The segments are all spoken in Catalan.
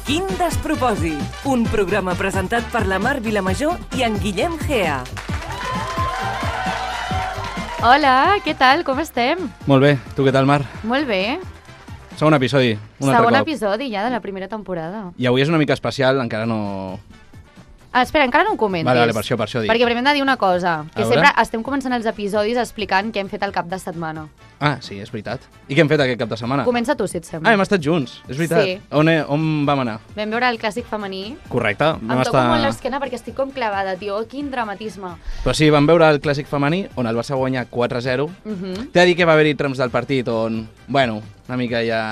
Quin despropòsit! Un programa presentat per la Mar Vilamajor i en Guillem Gea. Hola, què tal? Com estem? Molt bé, tu què tal, Mar? Molt bé. Segon episodi, un altre Segon cop. episodi ja de la primera temporada. I avui és una mica especial, encara no... Espera, encara no ho comentis. Vale, per això dic. Perquè primer hem de dir una cosa, que A sempre veure. estem començant els episodis explicant què hem fet el cap de setmana. Ah, sí, és veritat. I què hem fet aquest cap de setmana? Comença tu, si et sembla. Ah, hem estat junts, és veritat. Sí. On vam anar? Vam veure el clàssic femení. Correcte. Em toco molt l'esquena perquè estic com clavada, tio. Quin dramatisme. Però sí, vam veure el clàssic femení, on el Barça guanya 4-0. T'he de dir que va haver-hi trams del partit on, bueno, una mica ja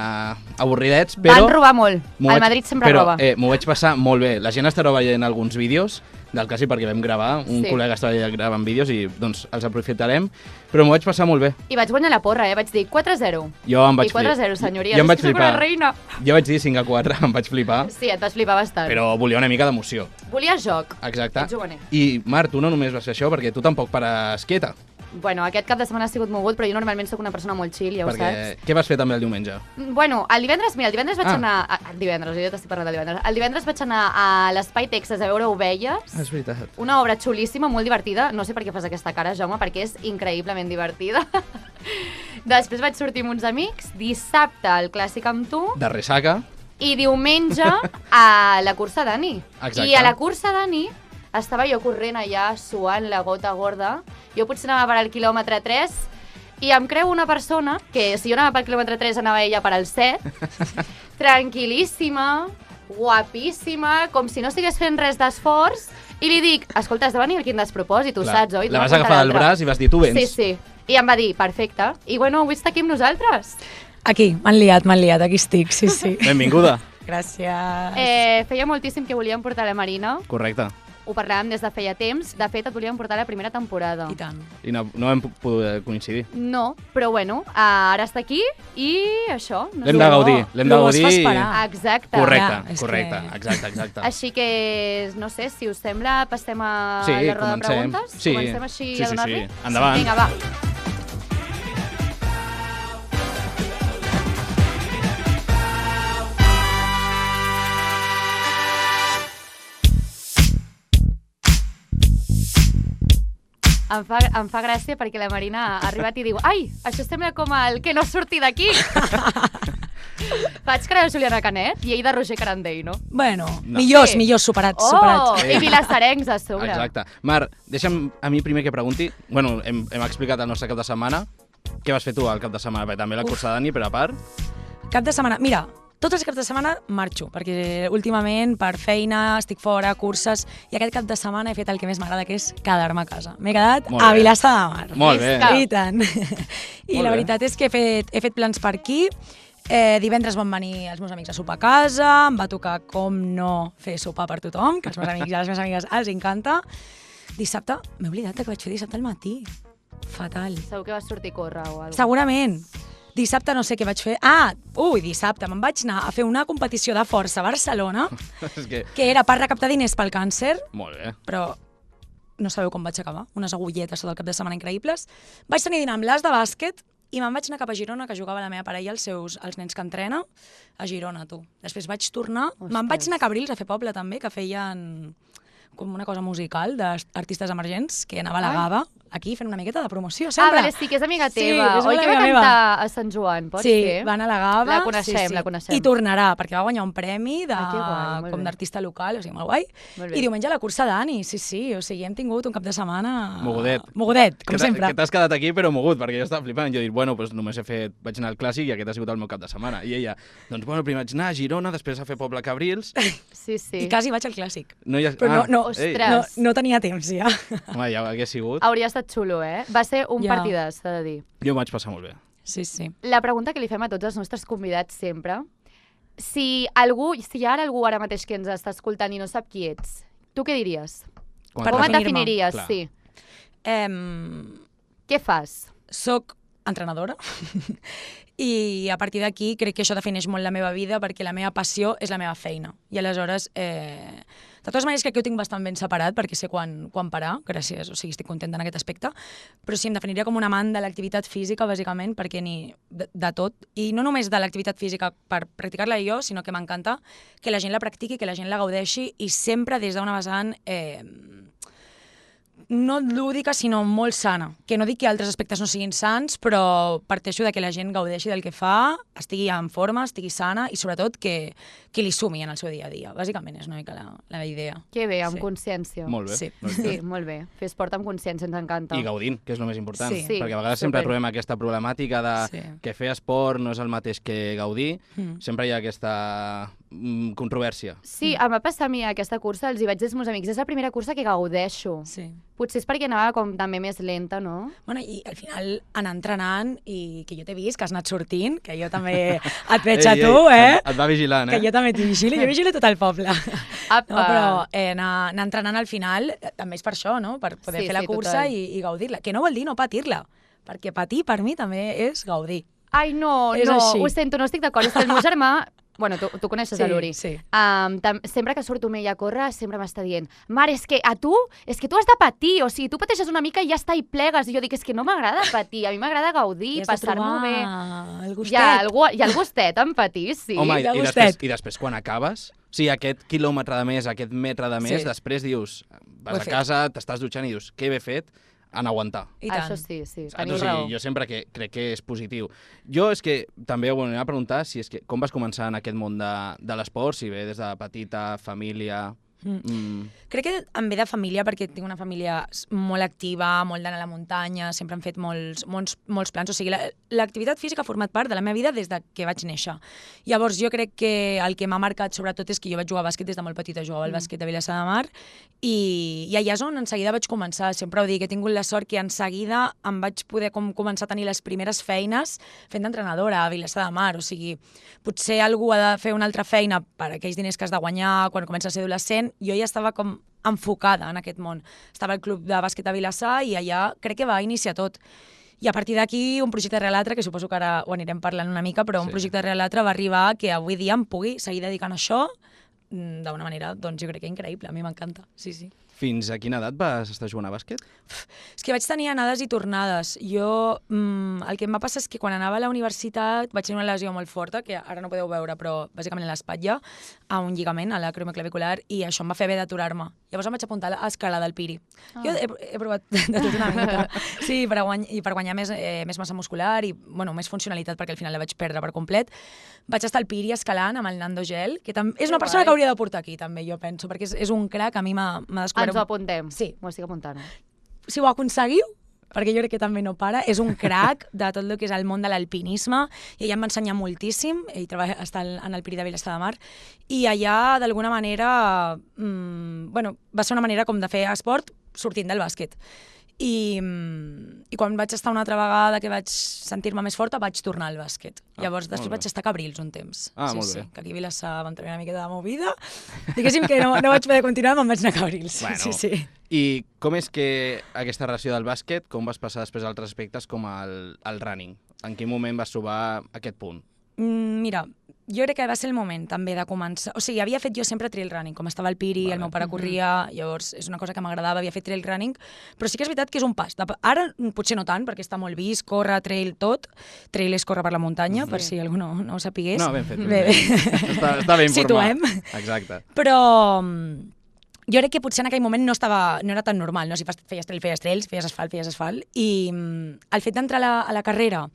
avorridets, però... Van robar molt. El Madrid sempre roba. Però m'ho vaig passar molt bé. La gent estarà veient alguns vídeos del clàssic perquè vam gravar, un col·lega estava gravant vídeos i doncs els aprofitarem, però m'ho vaig passar molt bé. I vaig guanyar la porra, vaig dir 4-0. Jo em vaig I 4-0, senyoria. Jo em vaig Soc flipar. una reina. Jo vaig dir 5-4, em vaig flipar, Sí, et vas flipar bastant. però volia una mica d'emoció. Volia joc. Exacte. Ets juganer. I, Mar, tu no només vas fer això, perquè tu tampoc pares quieta. Bueno, aquest cap de setmana ha sigut mogut, però jo normalment sóc una persona molt chill, ja ho Perquè saps. què vas fer també el diumenge? Bueno, el divendres vaig anar... El divendres, jo ja t'estic parlant del divendres. El divendres vaig anar a l'Espai Texas a veure ovelles. És veritat. Una obra xulíssima, molt divertida. No sé per què fas aquesta cara, Jaume, perquè és increïblement divertida. Després vaig sortir amb uns amics. Dissabte, el clàssic amb tu. De ressaca. I diumenge, a la cursa d'Ani. Exacte. I a la cursa d'Ani estava jo corrent allà, suant la gota gorda. Jo potser anava per al quilòmetre 3 i em creu una persona que, si jo anava per al quilòmetre 3, anava ella per al 7, tranquil·líssima, guapíssima, com si no estigués fent res d'esforç, i li dic, escolta, has de venir aquí en despropòsit, ho saps, oi? La vas agafar del braç i vas dir, tu vens. Sí, sí. I em va dir, perfecte. I bueno, avui està aquí amb nosaltres. Aquí, m'han liat, aquí estic, sí, sí. Benvinguda. Gràcies. Feia moltíssim que volíem portar la Marina. Correcte. Ho parlàvem des de feia temps. De fet, et volíem portar la primera temporada. I tant. I no hem pogut coincidir. No, però bueno, ara està aquí i això. No L'hem sé. de gaudir, l'hem de Lo vas gaudir. esperar. Exacte. Correcte, Ja, és correcte, que- exacte. Així que, no sé, si us sembla, passem a Sí, la roda de comencem. preguntes? Sí. Comencem així Sí, a sí, donar-li? sí. Endavant. Vinga, va. Em fa gràcia perquè la Marina ha arribat i diu «Ai, això sembla com el que no surti d'aquí!» Faig cara de Juliana Canet i ell de Roger Carandell, no? Bueno, No. millors, Sí. millors, superats, Oh, superats. i vilassarencs a sobre. Exacte. Mar, deixa'm a mi primer que pregunti. Bueno, hem explicat el nostre cap de setmana. Què vas fer tu al cap de setmana? Perquè també la cursa d'Ani, però a part... Cap de setmana, mira, tots els caps de setmana marxo, perquè últimament per feina estic fora, curses, i aquest cap de setmana he fet el que més m'agrada, que és quedar-me a casa. M'he quedat Molt a bé. Vilassar de Mar. Molt bé. Visca. I tant. I Molt la bé. veritat és que he fet plans per aquí. Divendres van venir els meus amics a sopar a casa, em va tocar, com no, fer sopar per tothom, que als meus amics i a les meves amigues els encanta. Dissabte, m'he oblidat de que vaig fer dissabte al matí. Fatal. Segur que vas sortir a córrer o alguna cosa. Segurament. Dissabte no sé què vaig fer. Dissabte me'n vaig anar a fer una competició de força a Barcelona, És que... que era per recaptar diners pel càncer, Molt bé. però no sabeu com vaig acabar. Unes agulletes sota el cap de setmana increïbles. Vaig tenir dinar amb l'as de bàsquet i me'n vaig anar cap a Girona, que jugava la meva parella, els nens que entrena, a Girona, tu. Després vaig tornar, me'n vaig anar a Cabrils a fer poble també, que feien com una cosa musical d'artistes emergents, que anava a la Gava, aquí fent una miqueta de promoció, sempre. Vale, sí, que és amiga Sí, teva. és Oi una que va amiga cantar a Sant Joan, pot Sí, ser? va anar a la Gava. La coneixem, la coneixem. I tornarà, perquè va guanyar un premi que guai, molt com bé. d'artista local, o sigui, molt guai. Molt bé. I diumenge la cursa d'Ani, sí, o sigui, hem tingut un cap de setmana... Mogudet. Mogudet, com sempre. Que t'has quedat aquí però mogut, perquè jo estava flipant. Jo he dit, bueno, doncs només vaig anar al clàssic i aquest ha sigut el meu cap de setmana. I ella, doncs bueno, primer vaig anar a Girona, després a fer poble a Cabrils. Sí, sí. I quasi vaig al clàssic. No hi ha... Però Ostres. no tenia temps, ja. Home, ja hagués sigut. Hauria estat xulo, eh? Va ser un Ja. partidàs, s'ha de dir. Jo m'ho vaig passar molt bé. Sí, sí. La pregunta que li fem a tots els nostres convidats sempre, si hi ha algú ara mateix que ens està escoltant i no sap qui ets, tu què diries? Quan Com et definir-me. definiries? Clar. Sí. Em, Què fas? soc entrenadora. I a partir d'aquí crec que això defineix molt la meva vida perquè la meva passió és la meva feina. I aleshores, de totes maneres crec que ho tinc bastant ben separat perquè sé quan parar, gràcies, o sigui, estic contenta en aquest aspecte, però sí, em definiria com un amant de l'activitat física, bàsicament, perquè de tot, i no només de l'activitat física per practicar-la jo, sinó que m'encanta que la gent la practiqui, que la gent la gaudeixi, i sempre des d'una vessant no lúdica, sinó molt sana. Que no dic que altres aspectes no siguin sans, però parteixo de que la gent gaudeixi del que fa, estigui en forma, estigui sana i sobretot que li sumi en el seu dia a dia. Bàsicament és una mica la idea. Que bé, amb consciència. Molt bé. Sí. Sí, molt bé. Fer esport amb consciència ens encanta. I gaudint, que és el més important. Sí. Perquè a vegades sempre trobem aquesta problemàtica de que fer esport no és el mateix que gaudir. Sempre hi ha aquesta controvèrsia. Sí, em va passar a mi aquesta cursa, els hi vaig dir als meus amics, és la primera cursa que gaudeixo. Sí. Potser és perquè anava com també més lenta, no? Bueno, i al final anar entrenant i que jo t'he vist, que has anat sortint, que jo també et veig a tu, Et va vigilant, Que jo també t'hi vigilo, jo vigilo tot el poble. Apa. No, però anar entrenant al final també és per això, no? Per poder fer la cursa total. i gaudir-la. Que no vol dir no patir-la, perquè patir per mi també és gaudir. Ai, no, És no, així. ho sento, no estic d'acord. És que el meu germà... Bueno, tu coneixes l'Uri. Sí. Sempre que surto amb ella a córrer, sempre m'està dient Mar, és que tu has de patir, o sigui, tu pateixes una mica i ja està, i plegues. I jo dic, és que no m'agrada patir, a mi m'agrada gaudir, passar-m'ho bé. El gustet. Hi ha el gustet en patir, sí. Home, de i gustet. després quan acabes, o sigui, aquest quilòmetre de més, aquest metre de més, després dius, vas a casa, t'estàs dutxant i dius, què he fet? En aguantar. I tant. Això sí, Saps? teniu O sigui, raó. jo sempre crec que és positiu. Jo és que també volia preguntar si és que com vas començar en aquest món de l'esport, si ve des de petita, família... Crec que em ve de família perquè tinc una família molt activa, molt d'anar a la muntanya, sempre han fet molts plans. O sigui, l'activitat física ha format part de la meva vida des de que vaig néixer. Llavors, jo crec que el que m'ha marcat sobretot és que jo vaig jugar a bàsquet des de molt petita, jugava al bàsquet de Vilassar de Mar, i allà és on en seguida vaig començar. Sempre ho dic, he tingut la sort que en seguida em vaig poder començar a tenir les primeres feines fent d'entrenadora a Vilassar de Mar. O sigui, potser algú ha de fer una altra feina per aquells diners que has de guanyar quan comences a ser adolescent. Jo ja estava com enfocada en aquest món. Estava al club de bàsquet a Vilassar i allà crec que va iniciar tot. I a partir d'aquí, un projecte rere l'altre, que suposo que ara ho anirem parlant una mica, però un projecte rere l'altre va arribar que avui dia em pugui seguir dedicant a això d'una manera, doncs jo crec que increïble. A mi m'encanta, sí. Fins a quina edat vas estar jugant a bàsquet? És que vaig tenir anades i tornades. Jo, el que em va passar és que quan anava a la universitat vaig tenir una lesió molt forta, que ara no podeu veure, però bàsicament a l'espatlla, a un lligament, a l'acromioclavicular, i això em va fer haver d'aturar-me. Llavors em vaig apuntar a escalar del Piri. Jo he provat de tot una mica. Sí, per guanyar més massa muscular i més funcionalitat, perquè al final la vaig perdre per complet. Vaig estar al Piri escalant amb el Nando Gel, que és una persona que hauria de portar aquí, també, jo penso, perquè és un crac, a mi m'ha descobert... Ens ho apuntem. Sí. M'ho estic apuntant. Si ho aconseguiu, perquè jo crec que també no para, és un crac de tot el que és el món de l'alpinisme, i ella em va ensenyar moltíssim, ell està en el Piri de Vilassar de Mar, i allà, d'alguna manera, va ser una manera com de fer esport sortint del bàsquet. I quan vaig estar una altra vegada que vaig sentir-me més forta, vaig tornar al bàsquet. Llavors, després vaig estar a Cabrils un temps. Molt bé. Que aquí a Vilassar vam tenir una miqueta de movida. Diguéssim que no vaig poder continuar, me'n vaig anar a Cabrils. Bueno. Sí. I com és que aquesta relació del bàsquet, com vas passar després a altres aspectes com el running? En quin moment vas trobar aquest punt? Mira, jo crec que va ser el moment també de començar. O sigui, havia fet jo sempre trail running, com estava al Piri, el meu pare corria, llavors és una cosa que m'agradava, havia fet trail running, però sí que és veritat que és un pas. Ara potser no tant, perquè està molt vist, córrer, trail, tot. Trail és córrer per la muntanya, per si algú no ho sapigués. No, ben fet. Bé. Està ben Situem. informat. Exacte. Però jo crec que potser en aquell moment no era tan normal, no? Si feies trails, feies asfalt, i el fet d'entrar a la carrera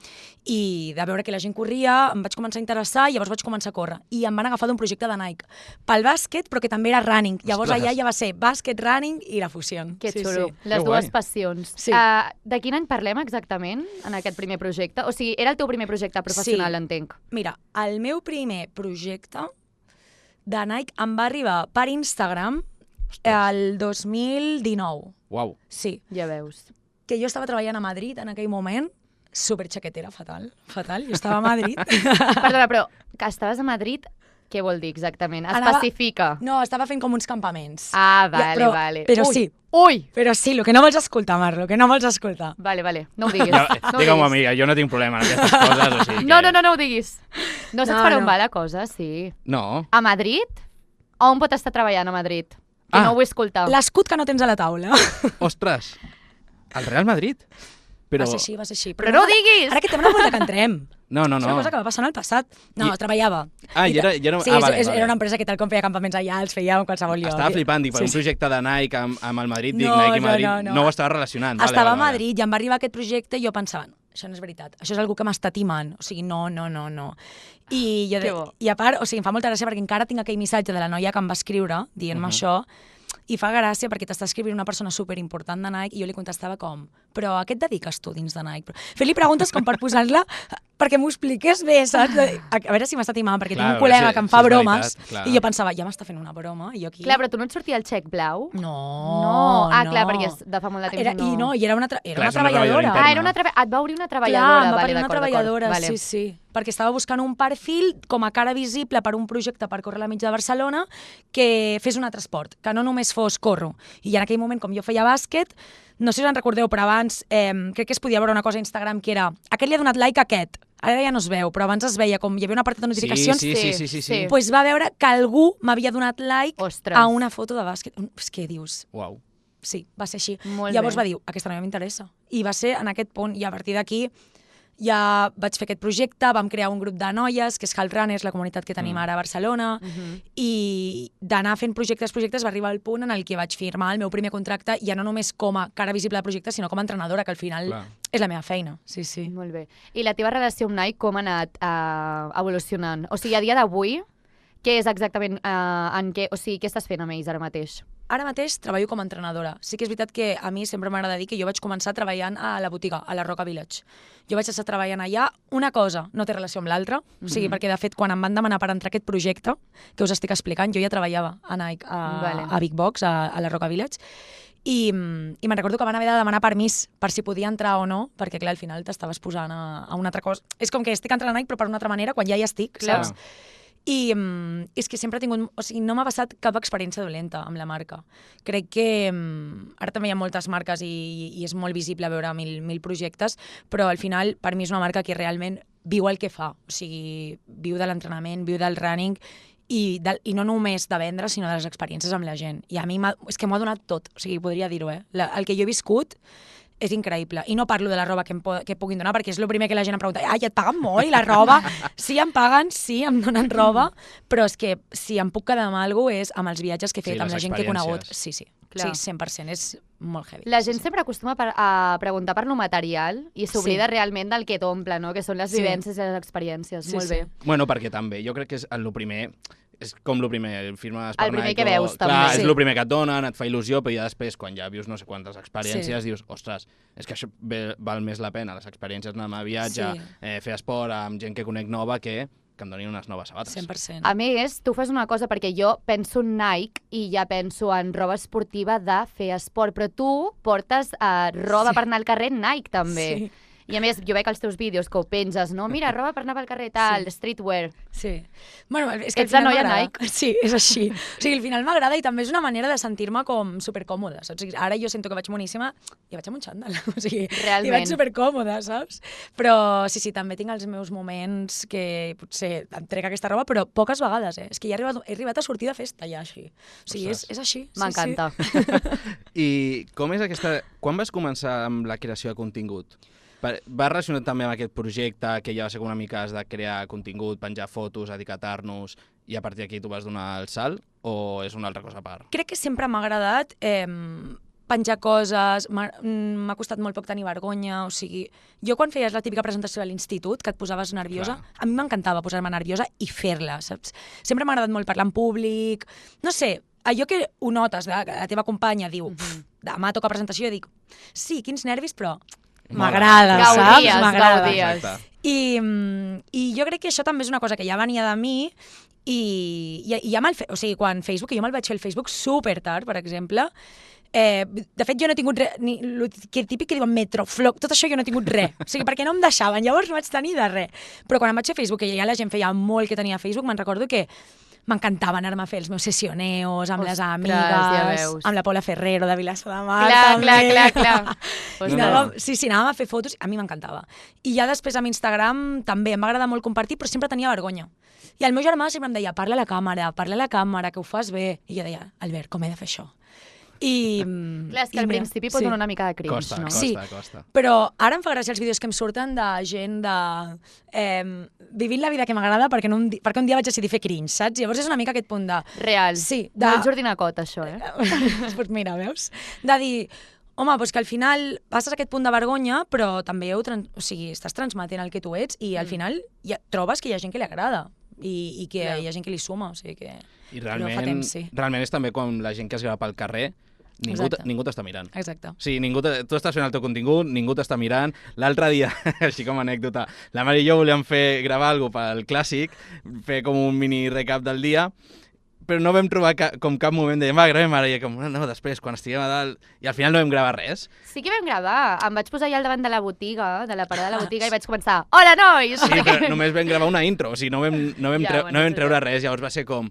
i de veure que la gent corria, em vaig començar a interessar i llavors vaig començar a córrer. I em van agafar d'un projecte de Nike pel bàsquet, però que també era running. Llavors allà ja va ser bàsquet, running i la fusió. Que xulo. Sí. Les dues passions. Sí. De quin any parlem exactament en aquest primer projecte? O sigui, era el teu primer projecte professional, entenc. Mira, el meu primer projecte de Nike em va arribar per Instagram el 2019. Uau. Sí. Ja veus. Que jo estava treballant a Madrid en aquell moment, super xaquetera, fatal. Jo estava a Madrid. Perdona, però que estaves a Madrid Què vol dir exactament? Anava- Especifica. No, estava fent com uns campaments. Ah, vale, però, vale. Però Ui, sí, Ui! però sí, el que no vols escoltar, Marlo, que no vols escoltar. Vale, no ho diguis. Jo, No ho digue-m'ho, diguis. amiga, jo no tinc problema en aquestes coses, o sigui que... No ho diguis. No saps No, per on no. va la cosa, sí. No. A Madrid? On pot estar treballant a Madrid? Que Ah. no ho vull escoltar. L'escut que no tens a la taula. Ostres, el Real Madrid? Però... Va ser així. Però no ho diguis! Ara aquest tema no vol que entrem. No. És una cosa que va passar en el passat. No, treballava. Ah, i era... Sí, vale. era una empresa que tal com feia campaments allà, els feia en qualsevol lloc. Estava flipant, dic, per un projecte de Nike amb el Madrid, dic No, Nike i Madrid, no. no ho estava relacionant. Estava a Madrid i em va arribar aquest projecte i jo pensava, no, això no és veritat, això és algú que m'està timant, o sigui, no. I, jo, Que bo. I a part, o sigui, em fa molta gràcia perquè encara tinc aquell missatge de la noia que em va escriure dient-me això, i fa gràcia perquè t'està escrivint una persona superimportant de Nike i jo li contestava com, però a què et dediques tu dins de Nike? Fent-li preguntes com per posar-la perquè m'ho expliqués bé, saps? A veure si m'està timant, perquè Clar, tinc un col·lega sí, que em sí, fa és bromes veritat, clar. i jo pensava, ja m'està fent una broma, i jo aquí... Clar, però tu no et sortia el xec blau? No. Clar, perquè de fa molt de temps I era una Clar, és una una treballadora treballadora. interna. Ah, era et va obrir una Clar, treballadora. em va vale, parir una d'acord, treballadora, vale. sí. Perquè estava buscant un perfil com a cara visible per un projecte per córrer la mitja de Barcelona que fes un altre esport, que no només fos corro. I en aquell moment, com jo feia bàsquet, no sé si us en recordeu, però abans crec que es podia veure una cosa a Instagram que era aquest li ha donat like a aquest. Ara ja no es veu, però abans es veia com hi havia una part de notificacions. Sí. Pues va veure que algú m'havia donat like Ostres. a una foto de bàsquet. És que dius, Uau. sí, va ser així. Molt Llavors bé. va dir, aquesta noia m'interessa. I va ser en aquest punt, i a partir d'aquí ja vaig fer aquest projecte, vam crear un grup de noies, que és Half Runners, la comunitat que tenim ara a Barcelona, i d'anar fent projectes va arribar al punt en el que vaig firmar el meu primer contracte, ja no només com a cara visible de projecte, sinó com a entrenadora, que al final Clar. és la meva feina. Sí. Molt bé. I la teva relació amb Nike com ha anat evolucionant? O sigui, a dia d'avui, què és exactament què estàs fent amb ells ara mateix? Ara mateix treballo com a entrenadora. Sí que és veritat que a mi sempre m'agrada dir que jo vaig començar treballant a la botiga, a la Roca Village. Jo vaig estar treballant allà, una cosa no té relació amb l'altra, o sigui, perquè de fet quan em van demanar per entrar a aquest projecte, que us estic explicant, jo ja treballava a Nike, a Big Box, a la Roca Village, i me'n recordo que van haver de demanar permís per si podia entrar o no, perquè clar, al final t'estaves posant a una altra cosa. És com que estic entrant a Nike però per una altra manera, quan ja hi estic, Clar. saps? I és que sempre he tingut... O sigui, no m'ha passat cap experiència dolenta amb la marca. Crec que ara també hi ha moltes marques i és molt visible veure mil projectes, però al final per mi és una marca que realment viu el que fa. O sigui, viu de l'entrenament, viu del running i no només de vendre, sinó de les experiències amb la gent. I a mi és que m'ho ha donat tot. O sigui, podria dir-ho, el que jo he viscut és increïble. I no parlo de la roba que puguin donar, perquè és el primer que la gent em pregunta, ai, et paguen molt, i la roba? Sí, em paguen, sí, em donen roba, però és que si em puc quedar amb alguna cosa és amb els viatges que he fet, Sí, amb la les gent que he conegut. experiències. Sí, Clar. 100%, és molt heavy. La gent sempre acostuma a preguntar per lo material i s'oblida realment del que t'omple, no? Que són les Sí. vivències i les experiències. Sí, Molt sí. bé. Bueno, perquè també, jo crec que és el primer... És com el primer, firmes per El primer Nike que veus, Clar, també. és Sí. el primer que et donen, et fa il·lusió, però ja després, quan ja vius no sé quantes experiències, dius, ostres, és que això val més la pena, les experiències d'anar a viatge, Sí. fer esport amb gent que conec nova, que em donin unes noves sabates. 100%. A més, tu fas una cosa, perquè jo penso en Nike i ja penso en roba esportiva de fer esport, però tu portes roba Sí. per anar al carrer Nike, també. Sí. I a més, jo veig els teus vídeos que ho penges, no? Mira, roba per anar pel carrer tal, Sí. streetwear. Sí. Bueno, és que Ets la al final noia m'agrada. Nike. Sí, és així. O sigui, al final m'agrada i també és una manera de sentir-me com supercòmoda, saps? O sigui, ara jo sento que vaig boníssima i vaig amb un xandall. O sigui, Realment. i vaig supercòmoda, saps? Però sí, també tinc els meus moments que potser em trec aquesta roba, però poques vegades, És que ja he arribat a sortir de festa ja així. O sigui, Ostres. és així. Sí, M'encanta. I com és aquesta... Quan vas començar amb la creació de contingut? Va relacionat també amb aquest projecte que ja va ser com una mica has de crear contingut, penjar fotos, etiquetar-nos i a partir d'aquí tu vas donar el salt o és una altra cosa a part? Crec que sempre m'ha agradat penjar coses, m'ha costat molt poc tenir vergonya, o sigui, jo quan feies la típica presentació a l'institut, que et posaves nerviosa, Clar. a mi m'encantava posar-me nerviosa i fer-la, saps? Sempre m'ha agradat molt parlar en públic, no sé, allò que ho notes, que la teva companya diu, demà toca presentació, i dic, sí, quins nervis, però m'agrada, saps? Gaudies, M'agrada. gaudies. Exacte. I jo crec que això també és una cosa que ja venia de mi i amb o sigui, quan Facebook, que jo me'l vaig fer el Facebook super tard, per exemple, De fet, jo no he tingut res, ni el típic que diuen Metroflog, tot això jo no he tingut res. O sigui, perquè no em deixaven, llavors no vaig tenir de res. Però quan em vaig fer Facebook, que ja la gent feia molt que tenia Facebook, me'n recordo que m'encantava anar-me a fer els meus sessioneos amb les amigues, amb la Paula Ferrero de Vilassar de Mar. Clar. Anàvem a fer fotos, a mi m'encantava. I ja després amb Instagram també em va agradar molt compartir, però sempre tenia vergonya. I el meu germà sempre em deia, parla a la càmera, que ho fas bé. I jo deia, Albert, com he de fer això? Clar, és que al principi pot donar una mica de cringe, no? Costa. Però ara em fa gràcia els vídeos que em surten de gent vivint la vida que m'agrada perquè un dia vaig decidir fer cringe, saps? Llavors és una mica aquest punt de... Real. Sí. No el Jordi Nacot, això, Pues mira, veus? De dir, home, doncs que al final passes aquest punt de vergonya, però també estàs transmetent el que tu ets i al final trobes que hi ha gent que li agrada i que hi ha gent que li suma, o sigui que... I realment és també com la gent que es grava pel carrer, ningú t'està mirant. Exacte. Sí, tu estàs fent el teu contingut, ningú t'està mirant. L'altre dia, així com a anècdota, la Mari i jo volíem gravar alguna cosa pel Clàssic, fer com un mini recap del dia, però no vam trobar cap moment de va, gravem ara, i com, no, després, quan estiguem a dalt... I al final no vam gravar res. Sí que vam gravar. Em vaig posar allà al davant de la botiga, de la parada de la botiga, i vaig començar, hola, nois! Sí, però només vam gravar una intro, o sigui, no vam treure res, llavors va ser com...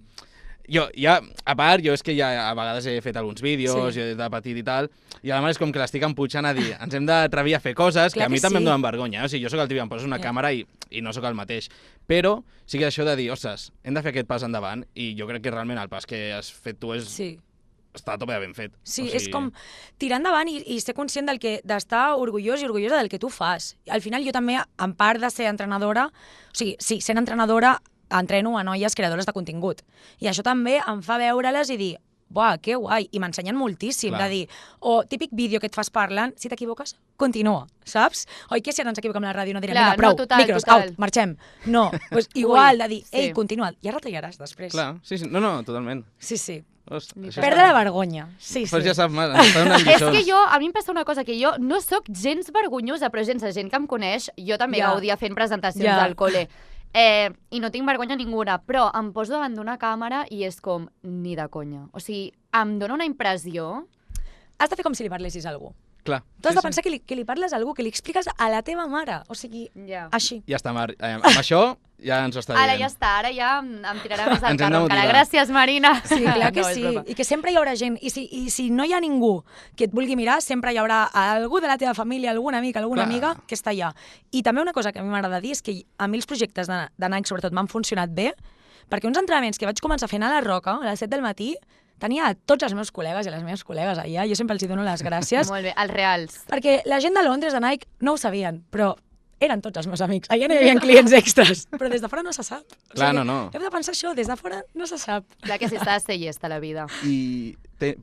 Jo és que ja a vegades he fet alguns vídeos, jo de petit i tal, i a més com que l'estic emputxant a dir, ens hem d'atrevir a fer coses que a mi també em donen vergonya, o sigui, jo sóc el típic, em poses una càmera i no sóc el mateix, però sí que això de dir, ostres, hem de fer aquest pas endavant, i jo crec que realment el pas que has fet tu està a tope de ben fet. Sí, és com tirar endavant i ser conscient d'estar orgullós i orgullosa del que tu fas. Al final jo també, en part de ser entrenadora, o sigui, sí, sent entrenadora, entreno a noies creadores de contingut. I això també em fa veure-les i dir, buah, que guai, i m'ensenyen moltíssim, de dir, típic vídeo que et fas parlant, si t'equivoques, continua, saps? Oi que si ara ens equivoquem a la ràdio no direm, vinga, prou, micros, out, marxem. No, doncs igual, de dir, ei, continua, ja retallaràs després. Clar, sí, no, totalment. Sí. Ostres, perdre la vergonya. Sí. Pues ja saps, ens està donant lliçons. És que a mi em passa una cosa, que jo no sóc gens vergonyosa, però gens de gent que em coneix, jo també gaudia fent presentacions al col·le. I no tinc vergonya ninguna, però em poso davant d'una càmera i és com, ni de conya. O sigui, em dóna una impressió... Has de fer com si li parlessis a algú. Clar. Tu has de pensar que li parles a algú, que li expliques a la teva mare. O sigui, així. Ja està, Mar. Amb això ja ens ho està dient. Ara ja està, ara ja em tirarà més al carro encara. Gràcies, Marina. Sí, clar que sí. I que sempre hi haurà gent. I si no hi ha ningú que et vulgui mirar, sempre hi haurà algú de la teva família, algun amic, alguna amiga que està allà. I també una cosa que a mi m'agrada dir és que a mi els projectes de Nike, sobretot, m'han funcionat bé, perquè uns entrenaments que vaig començar fent a la Roca, a les 7 del matí, tenia tots els meus col·legues i les meves col·legues allà. Jo sempre els dono les gràcies. Molt bé, els reals. Perquè la gent de Londres, de Nike, no ho sabien, però eren tots els meus amics. Allà no hi havia clients extras. Però des de fora no se sap. Clar, no. Hem de pensar això, des de fora no se sap. Clar que si està de ser llesta la vida. I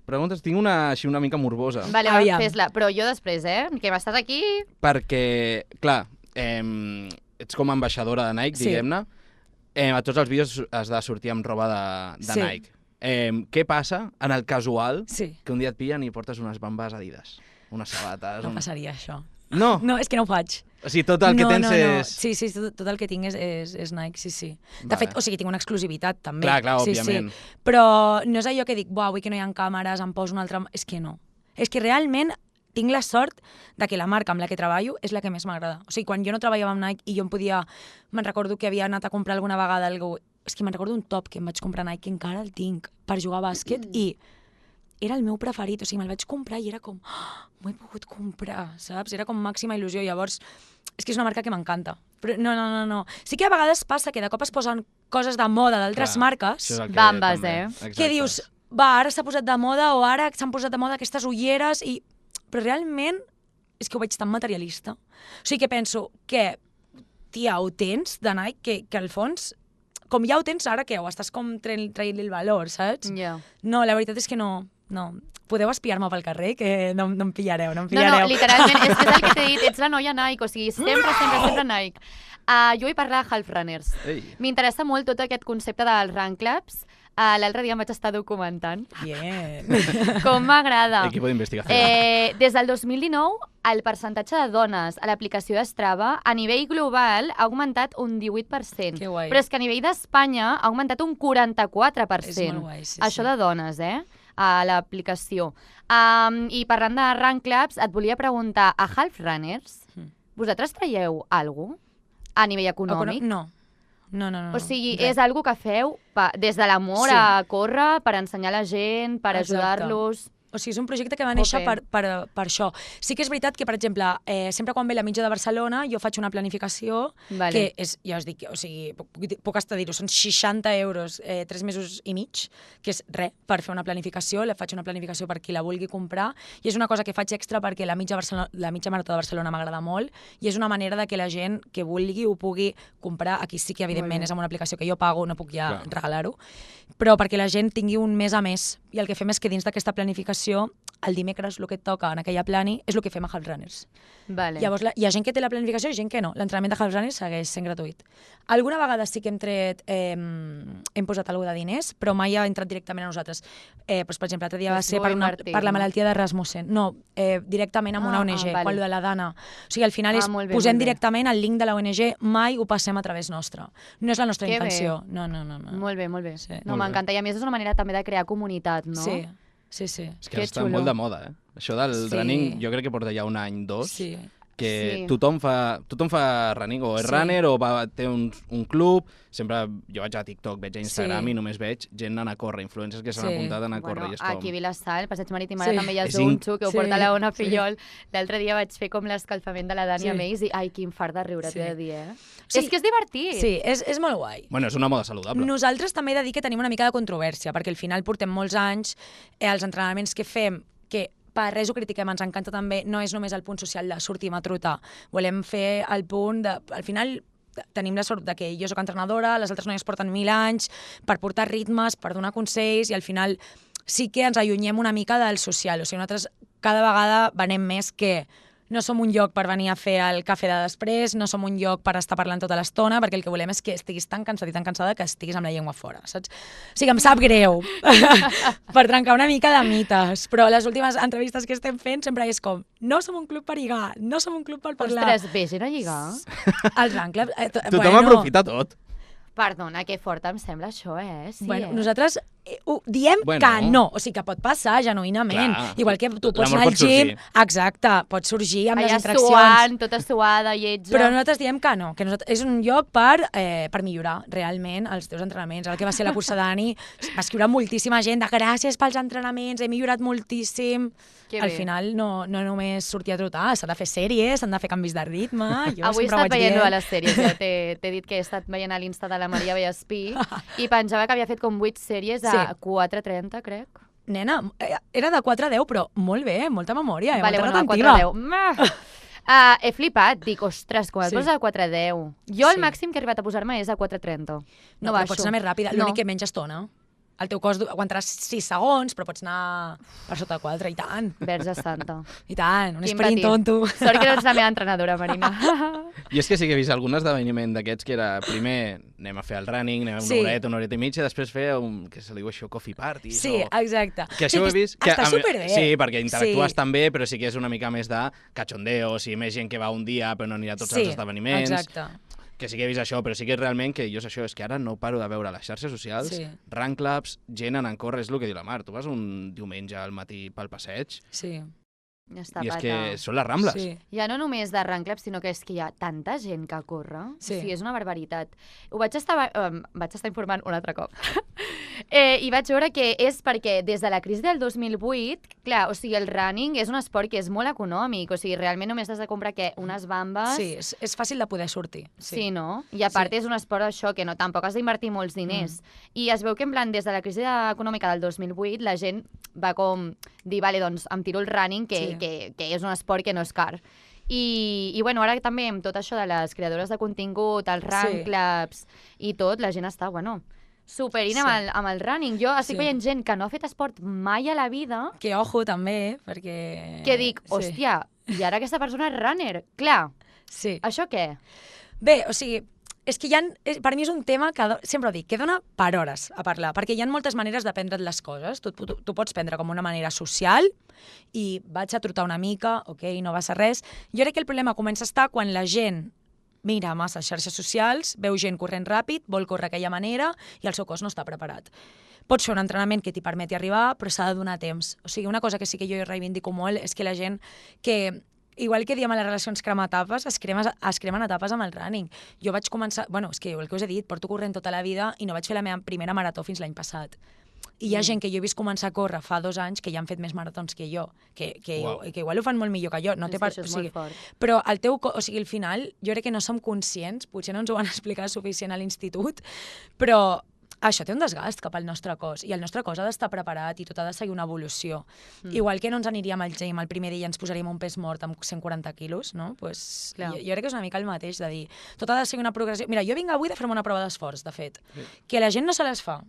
preguntes, tinc una així una mica morbosa. Vale, fes-la. Però jo després, que m'estàs aquí... Perquè, clar, ets com a ambaixadora de Nike, diguem-ne. A tots els vídeos has de sortir amb roba de Nike. Què passa en el casual que un dia et pillen i portes unes bambes Adidas, unes sabates... No passaria això. No? No, és que no ho faig. O sigui, tot el que tens és... Sí, tot el que tinc és Nike, sí. De fet, o sigui, tinc una exclusivitat també. Clar, òbviament. Però no és allò que dic, avui que no hi ha càmeres, em poso una altra... És que no. És que realment tinc la sort de que la marca amb la que treballo és la que més m'agrada. O sigui, quan jo no treballava amb Nike i jo me'n recordo que havia anat a comprar alguna vegada algú... És que me'n recordo un top que em vaig comprar Nike, que encara el tinc, per jugar a bàsquet, i era el meu preferit. O sigui, me'l vaig comprar i era com, m'ho he pogut comprar, saps? Era com màxima il·lusió. Llavors, és que és una marca que m'encanta. Però no. Sí que a vegades passa que de cop es posen coses de moda d'altres marques. Bambes, que dius, ara s'ha posat de moda o ara s'han posat de moda aquestes ulleres i... Però realment és que ho veig tan materialista. O sigui que penso que, tia, ho tens de Nike, que al fons... Com ja ho tens ara, que ho estàs com traient-li el valor, saps? No, la veritat és que no. Podeu espiar-me pel carrer, que no em pillareu, No, literalment, és el que t'he dit, ets la noia Nike, o sigui, sempre Nike. Jo vull parlar de Half Runners. M'interessa molt tot aquest concepte dels run clubs. L'altre dia em vaig estar documentant. Com m'agrada. Equipo d'investigació. Des del 2019, el percentatge de dones a l'aplicació d'Strava a nivell global ha augmentat un 18%. Però és que a nivell d'Espanya ha augmentat un 44%. És molt guai, Això de dones, a l'aplicació. I parlant de Run Clubs, et volia preguntar, a Half Runners, vosaltres traieu alguna cosa a nivell econòmic? No. O sigui, res. és algo que feu des de l'amor a córrer, per ensenyar a la gent, per ajudar-los... O sigui, és un projecte que va néixer per això. Sí que és veritat que, per exemple, sempre quan ve la mitja de Barcelona jo faig una planificació que és, ja us dic, o sigui, puc estar a dir-ho, són 60 euros 3 mesos i mig, que és res per fer una planificació, faig una planificació per qui la vulgui comprar, i és una cosa que faig extra perquè la mitja marató de Barcelona m'agrada molt, i és una manera de que la gent que vulgui ho pugui comprar. Aquí sí que, evidentment, és amb una aplicació que jo pago, no puc ja regalar-ho, però perquè la gent tingui un mes a més. I el que fem és que dins d'aquesta planificació, el dimecres el que et toca en aquella plani és el que fem a Half Runners. Vale. Llavors hi ha gent que té la planificació i gent que no. L'entrenament de Half Runners segueix sent gratuït. Alguna vegada sí que hem posat alguna de diners, però mai ha entrat directament a nosaltres. Per exemple, l'altre dia va ser per la malaltia de Rasmussen. No, directament amb una ONG, quan lo de la Dana. O sigui, al final posem directament el link de la ONG, mai ho passem a través nostre. No és la nostra intenció. No. Molt bé. No, m'encanta. I a més és una manera també de crear comunitat, no? Sí. És que està molt de moda, eh? Això del running, jo crec que porta ja un any, dos, que tothom fa running, o és runner, o té un club. Sempre jo vaig a TikTok, veig a Instagram i només veig gent anant a córrer, influencers que s'han apuntat a anar a córrer. Aquí a Vilassar, el Passeig Marítim, ara també hi ha Zunxo, que ho porta la Ona Fillol. L'altre dia vaig fer com l'escalfament de la Dani amb ells i ai, quin fart de riure, t'he de dir, eh? És que és divertit. Sí, és molt guai. Bueno, és una moda saludable. Nosaltres també he de dir que tenim una mica de controvèrsia, perquè al final portem molts anys, els entrenaments que fem, que per res ho critiquem, ens encanta també, no és només el punt social de sortim a trotar. Volem fer el punt de... Al final tenim la sort de que jo sóc entrenadora, les altres noies porten 1000 anys, per portar ritmes, per donar consells, i al final sí que ens allunyem una mica del social. O sigui, nosaltres cada vegada venem més que no som un lloc per venir a fer el cafè de després, no som un lloc per estar parlant tota l'estona, perquè el que volem és que estiguis tan cansat i tan cansada que estiguis amb la llengua fora, saps? O sigui, em sap greu per trencar una mica de mites, però les últimes entrevistes que estem fent sempre és com, no som un club per lligar, no som un club per parlar. Ostres, vés a lligar? El Run Club... Tothom aprofita tot. Perdona, que fort em sembla això, eh? Sí, bueno, nosaltres diem que no, o sigui que pot passar genuïnament. Clar. Igual que tu pots anar al gym, exacte, pot sorgir amb les interaccions. Suant, tota suada, lletja. Però nosaltres diem que no, que és un lloc per millorar realment els teus entrenaments. El que va ser la cursa d'Ani, va escriure moltíssima gent de gràcies pels entrenaments, he millorat moltíssim. Al final no només sortir a trotar, s'ha de fer sèries, s'han de fer canvis de ritme. Avui he estat veient a les sèries, ja t'he dit que he estat veient a l'Insta de la Maria Vallespí i pensava que havia fet com 8 sèries a 4:30, crec. Nena, era de 4 a 10, però molt bé, molta memòria, vale, molta retentiva. Vale, 4 a 10. He flipat, dic, ostres, com et poses a 4 a 10. Jo el màxim que he arribat a posar-me és a 4:30. No baixo. Pots anar més ràpida, l'únic que menys estona. El teu cos aguantaràs 6 segons, però pots anar per sota de 4, i tant. Verge santa. I tant, un sprint tonto. Sort que no ets la meva entrenadora, Marina. I és que sí que he vist algun esdeveniment d'aquests que era, primer, anem a fer el running, anem a una horeta i mitja, i després fer que se li diu això, coffee party. Sí, exacte. Que això ho he vist. Està superbé. Sí, perquè interactues també, però sí que és una mica més de cachondeo, o sigui, més gent que va un dia però no anirà a tots els esdeveniments. Exacte. Que sí que he vist això, però sí que realment que jo és això, és que ara no paro de veure les xarxes socials, run clubs, gent anant a córrer, és el que diu la Mar. Tu vas un diumenge al matí pel passeig i és que són les Rambles. Sí. Ja no només de run clubs, sinó que és que hi ha tanta gent que corre. Sí. O sigui, és una barbaritat. Vaig estar informant un altre cop. I vaig veure que és perquè des de la crisi del 2008, clar, o sigui, el running és un esport que és molt econòmic, o sigui, realment només has de comprar unes bambes... Sí, és fàcil de poder sortir. Sí, no? I a part és un esport això que no, tampoc has d'invertir molts diners. I es veu que en plan, des de la crisi econòmica del 2008, la gent va com dir, vale, doncs em tiro el running, que és un esport que no és car. I bueno, ara també amb tot això de les creadores de contingut, els run clubs i tot, la gent està, bueno, superint amb el running. Jo estic veient gent que no ha fet esport mai a la vida. Que ojo, també, perquè... Que dic, hòstia, i ara aquesta persona és runner. Clar, això què? Bé, o sigui, és que per mi és un tema que, sempre ho dic, que dona per hores a parlar, perquè hi ha moltes maneres de prendre't les coses. Tu pots prendre com una manera social i vaig a trotar una mica, ok, no va ser res. Jo crec que el problema comença a estar quan la gent mira massa xarxes socials, veu gent corrent ràpid, vol córrer d'aquella manera i el seu cos no està preparat. Pots fer un entrenament que t'hi permeti arribar, però s'ha de donar temps. O sigui, una cosa que sí que jo reivindico molt és que la gent que, igual que diem a les relacions cremar etapes, es cremen etapes amb el running. Jo vaig començar, bueno, és que el que us he dit, porto corrent tota la vida i no vaig fer la meva primera marató fins l'any passat. I hi ha gent que jo he vist començar a córrer fa 2 anys que ja han fet més maratons que jo, que igual ho fan molt millor que jo. No té això és molt fort. Però el teu o sigui, al final, jo crec que no som conscients, potser no ens ho van explicar suficient a l'institut, però això té un desgast cap al nostre cos i el nostre cos ha d'estar preparat i tot ha de seguir una evolució. Igual que no ens aniríem al gym el primer dia i ens posaríem un pes mort amb 140 quilos, no? Pues, jo crec que és una mica el mateix, de dir, tot ha de seguir una progressió. Mira, jo vinc avui de fer-me una prova d'esforç, de fet, que la gent no se les fa.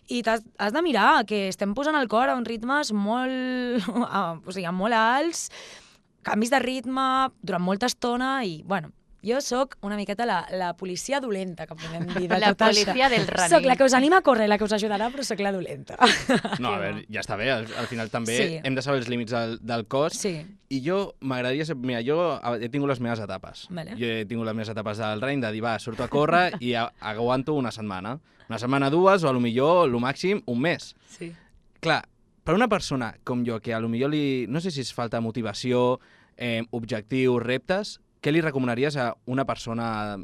I has de mirar que estem posant el cor a uns ritmes molt, o sigui, molt alts, canvis de ritme durant molta estona i, bueno, jo sóc una miqueta la policia dolenta, que podem dir de la tot això. policia del running. Soc la que us anima a córrer, la que us ajudarà, però sóc la dolenta. No, a veure, ja està bé, al final també Sí. hem de saber els límits del cos. Sí. I jo m'agradaria saber... Mira, jo he tingut les meves etapes. Vale. Jo he tingut les meves etapes del running, de dir, va, surto a córrer i aguanto una setmana. Una setmana, 2, o a lo millor, lo màxim, un mes. Sí. Clar, per una persona com jo, que a lo millor no sé si és falta de motivació, objectius, reptes, què li recomanaries a una persona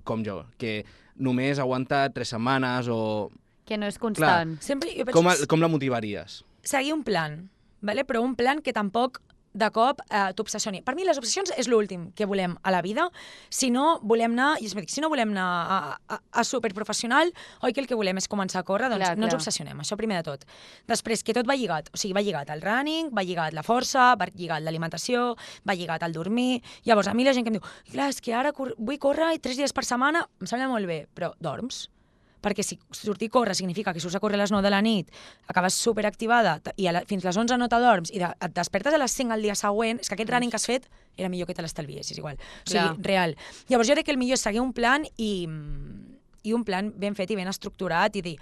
com jo, que només aguanta 3 setmanes o... Que no és constant. Sempre jo penso Com la motivaries? seguir un plan, ¿vale? Però un plan que tampoc de cop t'obsessioni. Per mi les obsessions és l'últim que volem a la vida. Si no volem anar, si no volem anar a superprofessional, oi que el que volem és començar a córrer, doncs no ens obsessionem, això primer de tot. Després, que tot va lligat, o sigui, va lligat al running, va lligat la força, va lligat l'alimentació, va lligat al dormir. Llavors, a mi la gent que em diu, clar, és que ara vull córrer 3 dies per setmana, em sembla molt bé, però dorms? Perquè si sortir a córrer significa que surts a córrer a les 9 de la nit, acabes superactivada i fins les 11 no t'adorms i et despertes a les 5 al dia següent, és que aquest running que has fet era millor que te l'estalviessis igual. O sigui, real. Llavors jo crec que el millor és seguir un plan i un plan ben fet i ben estructurat i dir,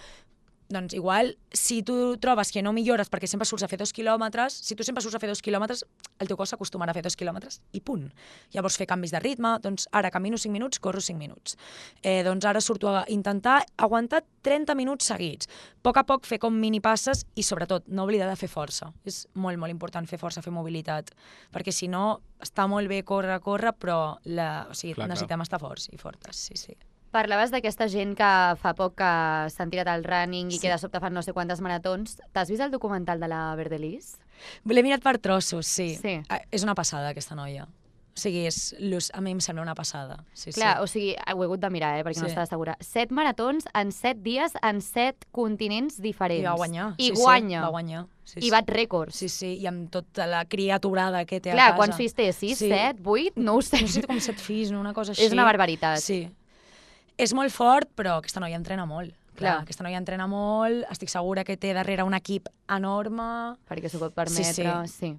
doncs igual, si tu trobes que no millores perquè sempre surts a fer 2 quilòmetres, si tu sempre surts a fer 2 quilòmetres, el teu cos s'acostumarà a fer 2 quilòmetres i punt. Llavors fer canvis de ritme, doncs ara camino 5 minuts, corro 5 minuts. Doncs ara surto a intentar aguantar 30 minuts seguits. A poc fer com mini passes i sobretot no oblidar de fer força. És molt, molt important fer força, fer mobilitat, perquè si no està molt bé córrer, però necessitem estar forts i fortes, sí. Parlaves d'aquesta gent que fa poc que s'han tirat al running i que de sobte fan no sé quantes maratons. T'has vist el documental de la Verdelis? L'he mirat per trossos, sí. És una passada, aquesta noia. O sigui, a mi em sembla una passada. Clar, o sigui, ho he hagut de mirar, perquè no estava segura. 7 maratons en 7 dies en 7 continents diferents. I va guanyar. I guanya. Va guanyar. I bat rècords. Sí, i amb tota la criaturada que té a casa. Clar, quants fills té? 6, 7, 8? No ho sé. No sé com 7 fills, una cosa així. És una barbaritat. Sí. És molt fort, però aquesta noia entrena molt. Clar, aquesta noia entrena molt, estic segura que té darrere un equip enorme. Perquè s'ho pot permetre, sí.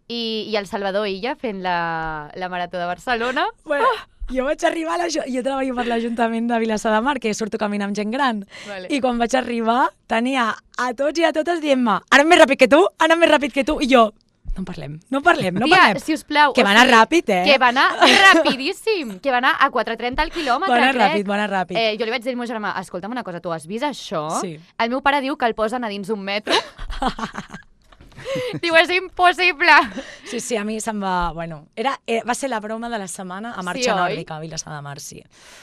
I el Salvador Illa fent la Marató de Barcelona. Bueno, jo vaig arribar, jo treballo per l'Ajuntament de Vilassar de Mar, que surto caminant amb gent gran, i quan vaig arribar tenia a tots i a totes dient-me, ara més ràpid que tu, i jo, no parlem. Tia, sisplau. Que va anar ràpid, Que va anar rapidíssim. Que va anar a 4,30 al quilòmetre, crec. Va anar ràpid. Jo li vaig dir al meu germà, escolta'm una cosa, tu has vist això? Sí. El meu pare diu que el posen a dins d'un metro. Diu, és impossible. Sí, a mi se'm va... Bueno, va ser la broma de la setmana a Marxa Nòrdica, a Vilassar de Mar, sí.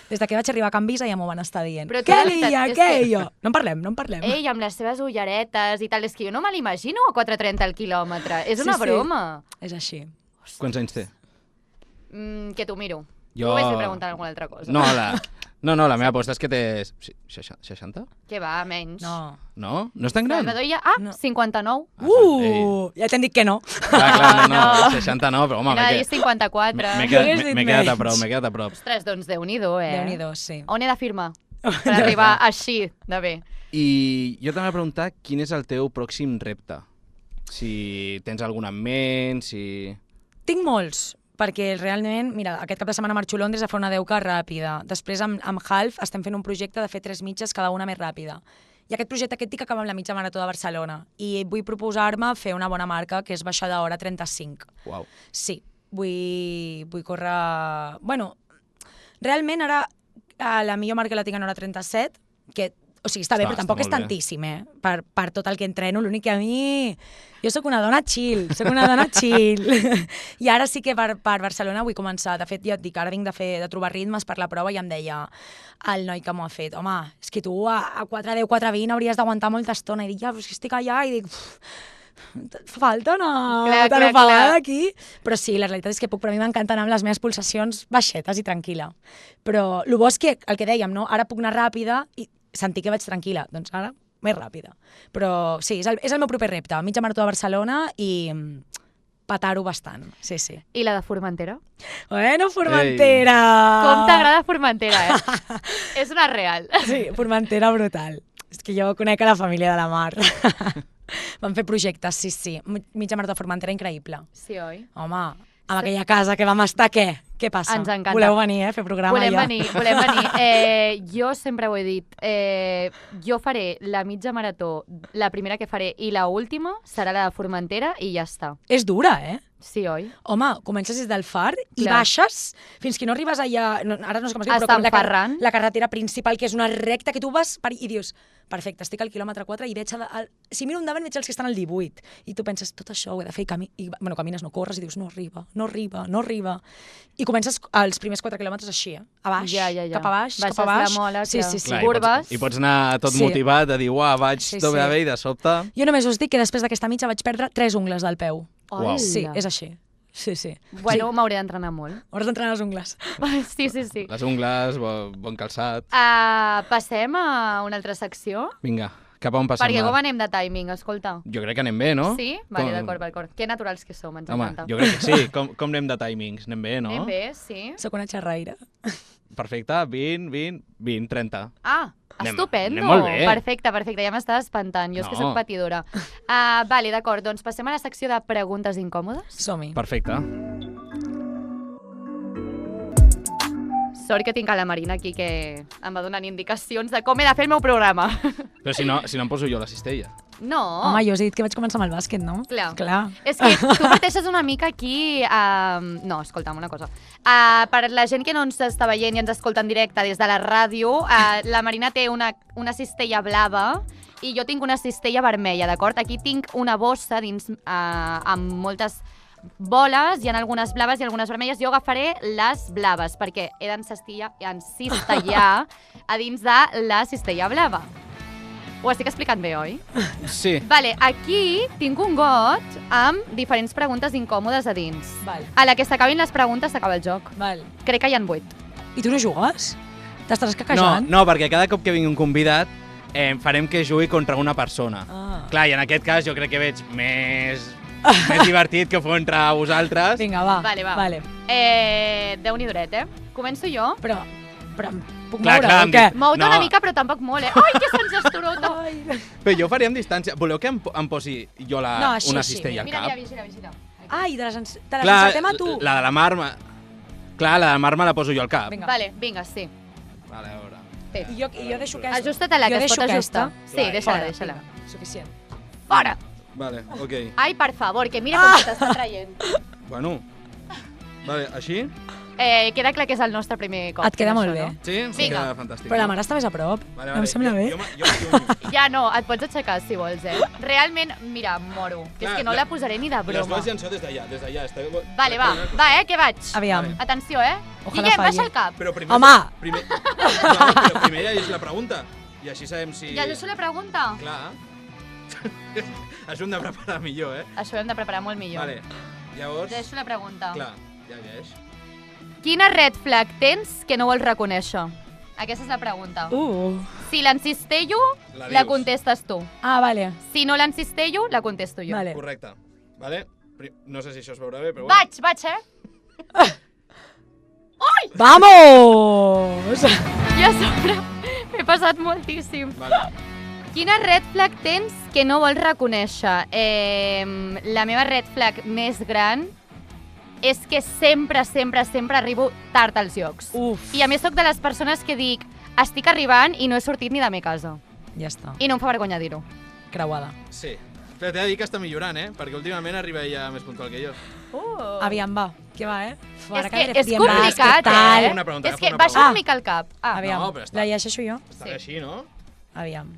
Des de que vaig arribar a Can Visa ja m'ho van estar dient. Què lia, què? Jo, no en parlem. Ell, amb les seves ulleretes i tal, és que jo no me l'imagino a 4,30 al quilòmetre. És una broma. És així. Quants anys té? Que t'ho miro. Jo... Ho vaig preguntar alguna altra cosa. No, la meva aposta és que té 60? Que va, menys. No? No és tan gran? Salvador ja... 59. Ja t'hem dit que no. Clar, no, 60 no, però home... Era dir 54. M'he quedat a prop. Ostres, doncs Déu-n'hi-do, Déu-n'hi-do, sí. On he de firmar per arribar així de bé? I jo també he de preguntar quin és el teu pròxim repte. Si tens algun en ment, si... Tinc molts, perquè realment, mira, aquest cap de setmana marxo a Londres a fer una 10K ràpida. Després amb Half estem fent un projecte de fer 3 mitges, cada una més ràpida. I aquest projecte dic que acaba amb la mitja marató de Barcelona. I vull proposar-me fer una bona marca, que és baixar d'hora 35. Uau. Sí, vull córrer... Bueno, Realment ara la millor marca que la tinc en hora 37, que o sigui, està bé, però tampoc és tantíssim, per tot el que entreno. L'únic que a mi... Jo sóc una dona chill, I ara sí que per Barcelona vull començar. De fet, ja et dic, ara vinc de trobar ritmes per la prova i em deia el noi que m'ho ha fet, home, és que tu a 4:10, 4:20 hauries d'aguantar molta estona. I dic, ja, però és que estic allà i dic... Falta anar tan ofegada aquí. Però sí, la realitat és que per mi m'encanta anar amb les meves pulsacions baixetes i tranquil·la. Però el bo és que, el que dèiem, no? Ara puc anar ràpida i sentir que vaig tranquil·la, doncs ara més ràpida. Però sí, és el meu proper repte, mitja marató de Barcelona i petar-ho bastant, sí. I la de Formentera? Bueno, Formentera! Com t'agrada Formentera, És una real. Sí, Formentera brutal. És que jo conec a la família de la Mar. Vam fer projectes, sí. Mitja marató de Formentera increïble. Sí, oi? Home, amb aquella casa que vam estar, què? Què passa? Ens encanta. Voleu venir, a fer programa volem ja? Volem venir. Jo sempre ho he dit. Jo faré la mitja marató, la primera que faré, i la última serà la de Formentera i ja està. És dura, Sí, oi? Home, comences des del Far i Clar. baixes fins que no arribes allà... Ara no sé com es diu, Està però en Ferran. la carretera principal, que és una recta que tu vas i dius, perfecte, estic al quilòmetre 4 i veig... Si miro endavant veig els que estan al 18. I tu penses, tot això ho he de fer i camines, no corres i dius, no arriba. I comences els primers 4 quilòmetres així, a baix, Ja. cap a baix, Baixes cap a baix. la mola, sí. Clar, curves. I pots anar tot motivat a dir, uah, vaig tot bé i de sobte... Jo només us dic que després d'aquesta mitja vaig perdre 3 ungles del peu. Uau. Sí, és així. Sí. Bueno, m'hauré d'entrenar molt. Hauràs d'entrenar les ungles. Sí. Les ungles, bon calçat... Passem a una altra secció? Vinga, cap a on passem? Perquè com anem de timing, escolta? Jo crec que anem bé, no? Sí? Vale, d'acord. Que naturals que som, ens Home, encanta. jo crec que sí. Com anem de timings? Anem bé, no? Anem bé, sí. Sóc una xerraire. Perfecte, 20, 30. Estupendo. Anem molt bé. Perfecte, ja m'estava espantant. Jo és que soc patidora. Vale, d'acord, doncs passem a la secció de preguntes incòmodes. Som-hi. Perfecte. Sort que tinc a la Marina aquí que em va donant indicacions de com he de fer el meu programa. Però si no em poso jo la cistella. No. Home, jo us he dit que vaig començar amb el bàsquet, no? Clar. És que tu parteixes una mica aquí... No, escolta'm una cosa. Per la gent que no ens està veient i ens escolta en directe des de la ràdio, la Marina té una cistella blava i jo tinc una cistella vermella, d'acord? Aquí tinc una bossa dins amb moltes boles, hi ha algunes blaves i algunes vermelles. Jo agafaré les blaves perquè he d'encistellar a dins de la cistella blava. Ho estic explicant bé, oi? Sí. Vale, aquí tinc un got amb diferents preguntes incòmodes a dins. Val. A la que s'acabin les preguntes s'acaba el joc. Val. Crec que hi ha 8. I tu no jugues? T'estaràs caquejant? No, perquè cada cop que vingui un convidat farem que jugui contra una persona. Clar, i en aquest cas jo crec que veig més divertit que ho feu entre vosaltres. Vinga, va. Vale. Déu-n'hi duret, Començo jo. Però puc Clar, moure o què? Mou-te una mica, però tampoc molt, Ai, que se'ns estorota! Però jo faria amb distància. Voleu que em posi jo una cistella al cap? Vigila. Ai, te les Clar, encertem a tu. la de la Mar... Clar, la de la Mar me la poso jo al cap. Vinga. Vale, vinga, sí. Vale, a veure. I jo deixo aquesta. Ajusta-te-la, que es pot ajustar. Sí, deixa-la. Vinga, suficient. Fora! Vale, ok. Ai, per favor, que mira com t'està traient. Bueno. Vale, així? Queda clar que és el nostre primer cop. Et queda molt això, bé. no? Sí? Sí, Vinga. queda fantàstic. Però la mare està més a prop. Vale. No em sembla bé. Jo Ja no, et pots aixecar si vols, Realment, mira, moro. Que és que no la posaré ni de Les broma. dues llançó des d'allà. Vale, va, que vaig. Aviam. Atenció, Ojalà Guillem, falli. baixa el cap. Però primer, Home! Però primer ja és la pregunta. I així sabem si... Ja jo la pregunta. Clar. Això hem de preparar millor, Això ho hem de preparar molt millor. Vale. Llavors... Deixo la pregunta. Clar, ja és. Quina red flag tens que no vols reconèixer? Aquesta és la pregunta. Si l'encistello, La la dius. contestes tu. Ah, vale. Si no l'encistello, la contesto jo. Vale. Correcte. Vale? No sé si això es veurà bé, però Vaig, Vamos! I a sobre m'he passat moltíssim. Vale. Quina red flag tens que no vols reconèixer? La meva red flag més gran és que sempre arribo tard als llocs. Uf. I a més sóc de les persones que dic estic arribant i no he sortit ni de me casa. Ja està. I no em fa vergonya dir-ho. Creuada. Sí. Però t'he de dir que està millorant, perquè últimament arriba ella més puntual que jo. Aviam, va. Què va, És que és complicat, Una pregunta, És que una baixa pregunta. una mica el cap. Aviam, No, però està- la llegeixo jo? Està Sí. així, no? Aviam.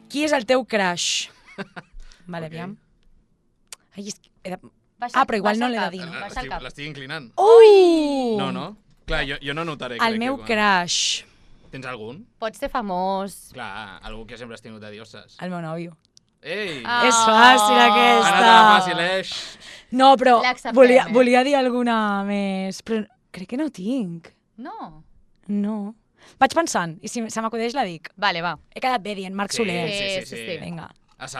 Qui és el teu crush? Vale, Ok. aviam. Ai, és que... Baixa- però igual baixa no el l'he de cap, dir, no? Baixa el cap. L'estic inclinant. Ui! No? Clar, jo no notaré. El crec, meu que- crush. Tens algun? Pots ser famós. Clar, algú que sempre has tingut de dioses. El meu nòvio. Ei! Ah. És fàcil, Ha aquesta. anat a la fàcil, No, però L'acceptem, volia dir alguna més, però crec que no tinc. No. No. Vaig pensant, i si se m'acudeix la dic. Vale, va. He quedat bé dient Marc Sí, Soler. Sí. Vinga.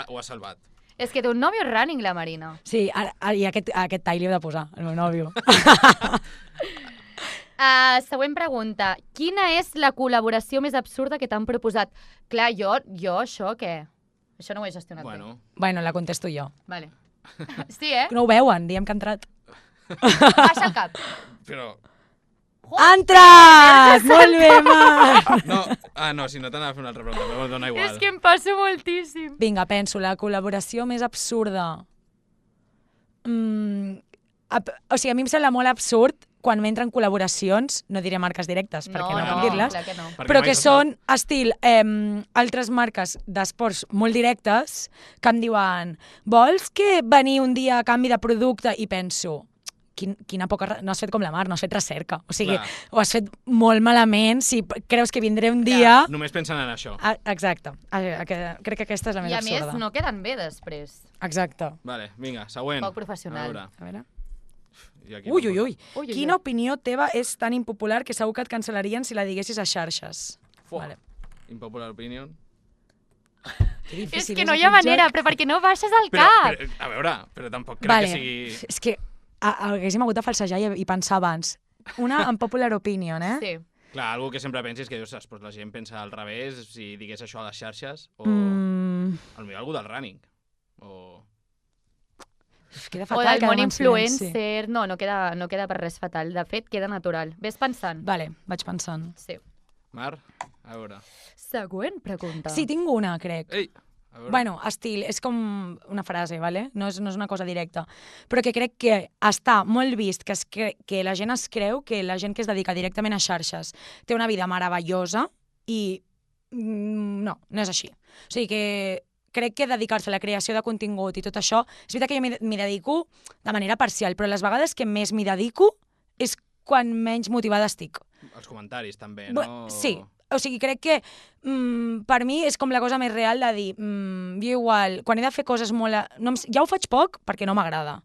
Ho has salvat. És que té un nòvio running, la Marina. Sí, i aquest tall li he de posar, el meu nòvio. Següent pregunta. Quina és la col·laboració més absurda que t'han proposat? Clar, jo això què? Això no ho he gestionat bé. Bueno, la contesto jo. Vale. Sí, eh? No ho veuen, diem que ha entrat. Baixa el cap. Però... Ha entrat! Molt bé, Marc! No, si no t'anava a fer una altra pregunta, però dona igual. És que em passo moltíssim. Vinga, penso, la col·laboració més absurda. O sigui, a mi em sembla molt absurd quan m'entren col·laboracions, no diré marques directes perquè no puc dir-les, clar que no. Perquè però mai que se són estil altres marques d'esports molt directes que em diuen vols que venir un dia a canvi de producte? I penso, quina poca... No has fet com la Mar, no has fet recerca. O sigui, Clar. ho has fet molt malament si creus que vindré un dia... Només pensen en això. Exacte. Crec que aquesta és la més I a absurda. més, no queden bé després. Exacte. Vale, vinga, següent. Poc professional. A veure. A veure. Jo aquí Ui. Ui, ui, Quina ui. opinió teva és tan impopular que segur que et cancel·larien si la diguessis a xarxes? Fuà. Vale. Impopular opinion. Que És difícil que no hi ha aquest manera, joc. però perquè no baixes el cap? A veure, però tampoc crec Vale. que sigui... És que haguéssim hagut de falsejar i pensar abans. Una unpopular opinion, eh? Sí. Clar, algú que sempre pensis que dius, però la gent pensa al revés si digués això a les xarxes, o potser algú del running, o... Queda O fatal del que món demà en silenci. influencer. No queda per res fatal. De fet, queda natural. Ves pensant. Vale, vaig pensant. Sí. Mar, a veure. Següent pregunta. Sí, tinc una, crec. Ei, a veure. Bueno, estil, és com una frase, ¿vale? No és una cosa directa. Però que crec que està molt vist que la gent es creu que la gent que es dedica directament a xarxes té una vida meravellosa i no és així. O sigui que crec que dedicar-se a la creació de contingut i tot això, és veritat que jo m'hi dedico de manera parcial, però les vegades que més m'hi dedico és quan menys motivada estic. Els comentaris també, no? Sí, o sigui, crec que per mi és com la cosa més real de dir jo igual, quan he de fer coses molt... ja ho faig poc perquè no m'agrada,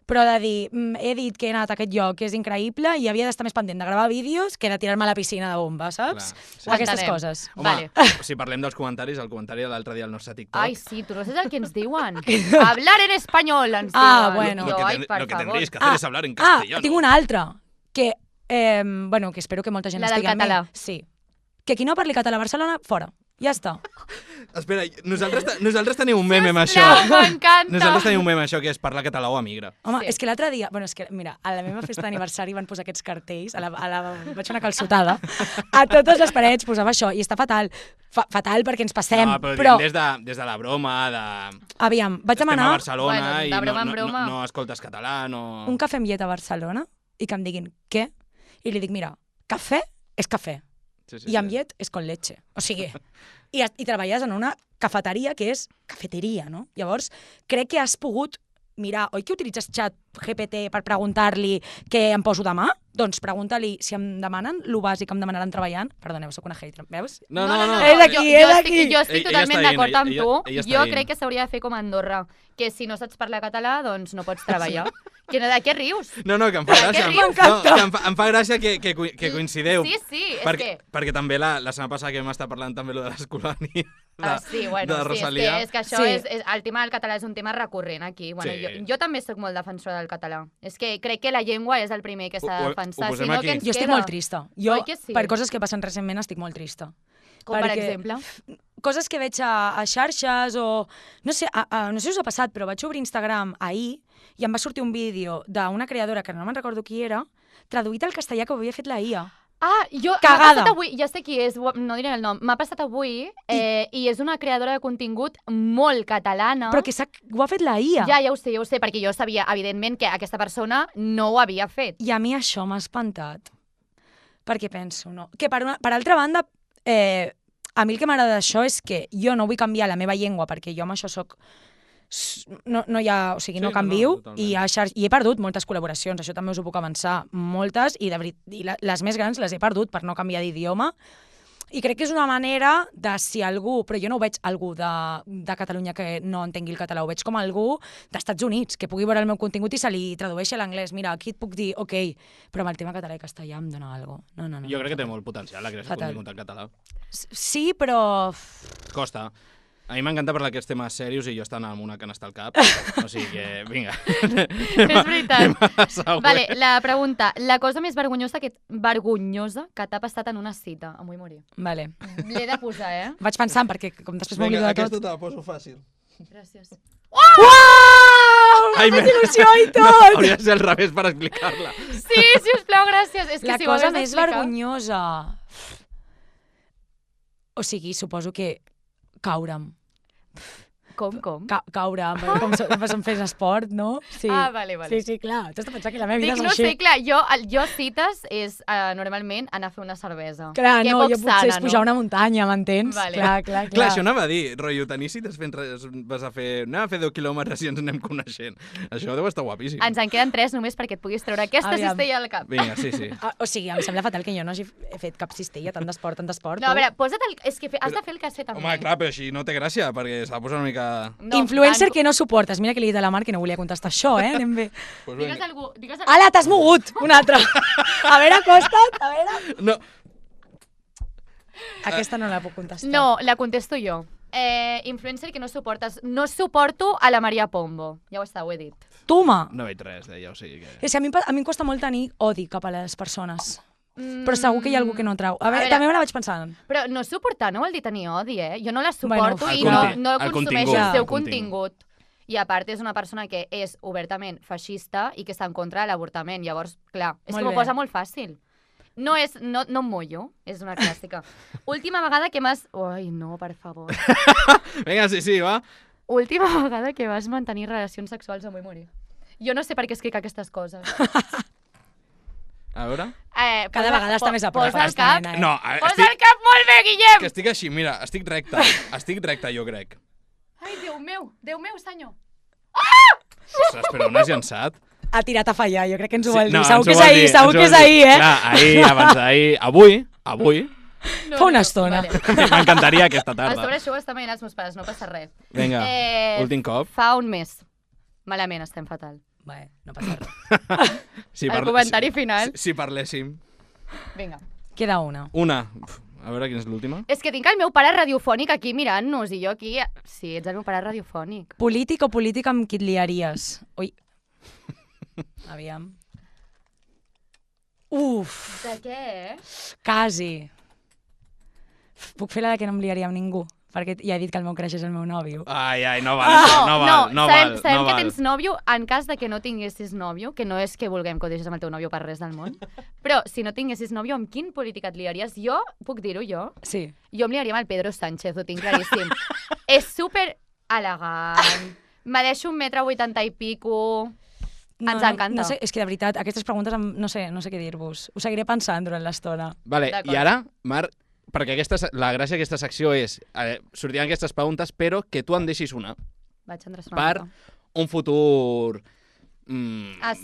però de dir, he dit que he anat a aquest lloc que és increïble i havia d'estar més pendent de gravar vídeos que de tirar-me a la piscina de bomba, saps? Clar, sí. Ho Aquestes entenem. coses. Home, Vale. si parlem dels comentaris, el comentari de l'altre dia al nostre TikTok... Ai, sí, tu no saps el que ens diuen. Hablar en espanyol, ens diuen. Ah, bueno. Lo Jo, ai, per que favor. tendréis que hacer es hablar en castellano. tinc una altra, que, que espero que molta gent La del estigui amb mi. català. Sí. Que qui no parli català a Barcelona, fora. Ja està. Espera, nosaltres tenim un meme amb això. Sisplau, m'encanta. Nosaltres tenim un meme amb això que és parlar català o emigra. Home, Sí. és que l'altre dia... Bueno, és que, mira, a la meva festa d'aniversari van posar aquests cartells, vaig fer una calçotada, a totes les parets posava això, i està fatal. Fatal perquè ens passem, No, però, però... des de la broma, de... Aviam, vaig Estem a demanar Barcelona Bueno, i de broma en no broma. escoltes català, no... un cafè amb llet a Barcelona i que em diguin, què? I li dic, mira, cafè és cafè. Sí, I amb llet és con leche. O sigui, i treballes en una cafeteria que és cafeteria, no? Llavors, crec que has pogut mirar, oi que utilitzes xat GPT per preguntar-li què em poso demà? Doncs pregunta-li si em demanen lo bàsic que em demanaran treballant. Perdoneu, soc una hater, veus? No. És aquí, és aquí. Jo estic Ella totalment està d'acord dient, amb ella tu. està Jo dient. crec que s'hauria de fer com a Andorra, que si no saps parlar català, doncs no pots treballar. De què rius? No, que em fa gràcia. rius? Que em fa gràcia que coincideu. Sí, és perquè també la setmana passada que vam estar parlant també lo de les colònies sí, bueno, de sí, Rosalia. és que això Sí. és el tema del català és un tema recurrent aquí. Bueno, Sí. jo també sóc molt defensora del català. És que crec que la llengua és el primer que s'ha Ho de defensar. posem Si no, aquí. què ens Jo estic queda? molt trista. Jo, Oi que sí? per coses que passen recentment, estic molt trista. Com per perquè- exemple? Coses que veig a xarxes o... No sé, no sé si us ha passat, però vaig obrir Instagram ahir i em va sortir un vídeo d'una creadora, que no me'n recordo qui era, traduït al castellà que ho havia fet la IA. Jo Cagada. m'ha passat avui, ja sé qui és, no diré el nom, m'ha passat avui i és una creadora de contingut molt catalana. Però que ho ha fet la IA. Ja ho sé, perquè jo sabia, evidentment, que aquesta persona no ho havia fet. I a mi això m'ha espantat. Perquè penso, no? Que per altra banda, a mi el que m'agrada d'això és que jo no vull canviar la meva llengua perquè jo amb això soc... No hi ha, o sigui, no canvio i he perdut moltes col·laboracions, això també us ho puc avançar, moltes, i les més grans les he perdut per no canviar d'idioma. I crec que és una manera de si algú, però jo no ho veig algú de Catalunya que no entengui el català, ho veig com algú d'Estats Units, que pugui veure el meu contingut i se li tradueixi a l'anglès. Mira, aquí et puc dir, ok, però amb el tema català i castellà em dona alguna cosa. No. Jo crec que té molt potencial la creació de contingut en català. Sí, però... Costa. A mi m'encanta parlar d'aquests temes serios i jo estant amb una canasta al cap. O sigui que, vinga. És veritat. Següent. Vale, la pregunta. La cosa més vergonyosa que t'ha passat en una cita. Em vull morir. Vale. L'he de posar, Vaig pensant, perquè com després m'oblido de tot... Aquesta te la poso fàcil. Gràcies. Uau! Ai, M'ha fet il·lusió i tot! Hauria de ser al revés per explicar-la. Sí, sisplau, gràcies. És que La si ho cosa hagués més d'explicar- vergonyosa... O sigui, suposo que caure'm. Com? Caure'm, com som fent esport, no? Sí. Vale. Sí, clar. T'has de pensar que la meva vida Dic, és no així. sé, clar, jo cites és normalment anar a fer una cervesa. Clar, que no, poc jo potser és sana, pujar no? una muntanya, m'entens? Vale. Clar, això anava a dir, rotllo, tenir cites fent res, anem a fer 10 quilòmetres i ens anem coneixent. Això deu estar guapíssim. Ens en queden 3 només perquè et puguis treure aquesta Aviam. cistella al cap. Vinga, sí. O sigui, em sembla fatal que jo no hagi fet cap cistella, tant d'esport. No, a veure, posa't el... És que has de fer el que has fet també. Home, clar, però així no té gràcia, perquè s'ha de posar una mica... No, Influencer que no suportes. Mira que li he dit a la Mar que no volia contestar això, Anem bé. Pues Digues vinga. algú... Ala, t'has mogut! Un altre. A veure, acosta't, a veure. No, Aquesta no la puc contestar. No, la contesto jo. Influencer que no suportes. No suporto a la Maria Pombo. Ja ho he dit. Toma! no veig res d'ella, o sigui que... És que a mi em costa molt tenir odi cap a les persones. Però segur que hi ha algú que no trau. A veure, veure. també me la vaig pensant. Però no suportar no vol dir tenir odi, Jo no la Bueno, suporto el i conti- no el consumeixo contingut. el seu El contingut. contingut. I a part és una persona que és obertament feixista i que està en contra de l'avortament. Llavors, clar, és Molt que m'ho bé. posa molt fàcil. No em mollo, és una clàssica. Última vegada que m'has... Ai, no, per favor. Vinga, sí, va. Última vegada que vas mantenir relacions sexuals em vull morir. Jo no sé per què escric aquestes coses. A veure... Cada vegada està més a prop, Posa el aquesta cap, nena, No, posa el cap molt bé, Guillem! que estic així, mira, estic recte. Estic recte, jo crec. Ai, Déu meu, senyor. Ostres, però on has llançat? Ha tirat a fallar, jo crec que ens ho vol dir. no, Segur ens que ho és vol ahir, dir, segur ens ho que és vol dir. ahir, Clar, ahir, abans d'ahir, avui, No, Fa una estona. Vale. m'encantaria aquesta A tarda. sobre això ho estan veient els meus pares, no passa res. Vinga, últim cop. Fa un mes. Malament, estem fatal. Bé, no passa res. Si El comentari final. Si parléssim. Vinga. Queda una. Una. Uf, a veure, quina és l'última? És que tinc el meu pare radiofònic aquí mirant-nos i jo aquí... Sí, ets el meu pare radiofònic. Polític o política amb qui et liaries? Ui. Aviam. Uf, De què, quasi. Puc fer la de que no em liaria amb ningú? Perquè ja he dit que el meu crush és el meu nòvio. Ai, no val, això, no val, no sabem, val. sabem no que val. tens nòvio en cas de que no tinguessis nòvio, que no és que vulguem que ho deixes amb el teu nòvio per res del món, però si no tinguessis nòvio, amb quin polític et liaries? Jo, puc dir-ho jo? Sí. Jo em liaria amb el Pedro Sánchez, ho tinc claríssim. És super elegant, me deixo 1,80 m i pico... Ens encanta. No sé, és que de veritat, aquestes preguntes no sé què dir-vos. Ho seguiré pensant durant l'estona. Vale, D'acord. i ara, Marc, perquè la gràcia d'aquesta secció és sortiran aquestes preguntes, però que tu en deixis una Vaig endreçar per una mica. un futur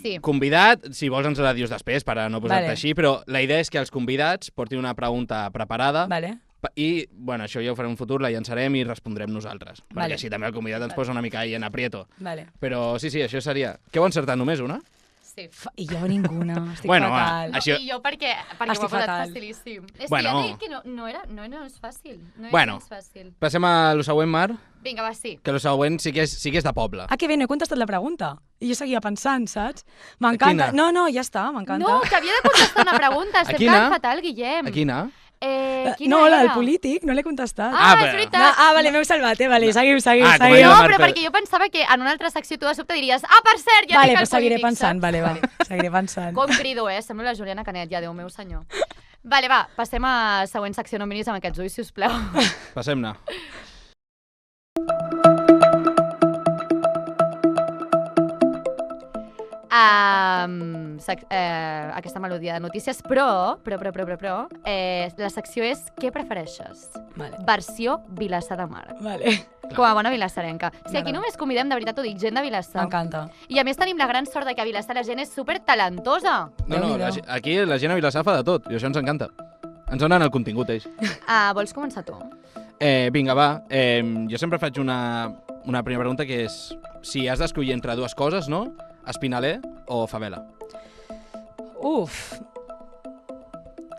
Sí. convidat. Si vols ens la dius després per a no posar-te Vale. així, però la idea és que els convidats portin una pregunta preparada Vale? i, bueno, això ja ho farem en futur, la llançarem i respondrem nosaltres. Perquè Vale. així també el convidat ens posa una mica ahí en aprieto. Vale. Però sí, això seria... Què heu encertat, només una? Sí. I jo ninguna, estic Bueno, fatal. va, això- I jo perquè ho ha Estic posat fatal. facilíssim. És Bueno. que ja dic que no és fàcil. No és Bueno. gens fàcil. Passem a lo següent, Marc, Vinga, va, sí. que lo següent sí que és de poble. Ah, que bé, no he contestat la pregunta. I jo seguia pensant, saps? M'encanta. Quina? No, ja està, m'encanta. No, que havia de contestar una pregunta. Estem quina? quedant fatal, Guillem. A quina? Quina no, la era? del polític, no l'he contestat. Ah, però- és veritat. No, vale, m'heu salvat, vale, seguiu. com a No, jo, seguiu. Marc, però perquè jo pensava que en una altra secció tu de sobte diries per cert, ja Vale, dic però el seguiré polític, pensant, saps? vale, seguiré pensant. Com crido, sembla la Juliana Canet, ja, Déu meu senyor. Vale, va, passem a següent secció. No em miris amb aquests ulls, sisplau. Passem-ne. Aquesta melodia de notícies, però la secció és què prefereixes? Vale. Versió Vilassar de Mar. Vale. Com a bona vilassarenca. Sí, aquí M'agrada. només convidem, de veritat ho dic, gent de Vilassar. M'encanta. I a més tenim la gran sort de que a Vilassar la gent és super talentosa. No, Déu-n'hi-do. aquí la gent a Vilassar fa de tot, i això ens encanta. Ens donen el contingut, ells. Vols començar tu? Vinga, va. Jo sempre faig una primera pregunta, que és si has d'escollir entre dues coses, no? Espinaler o favela? Uf,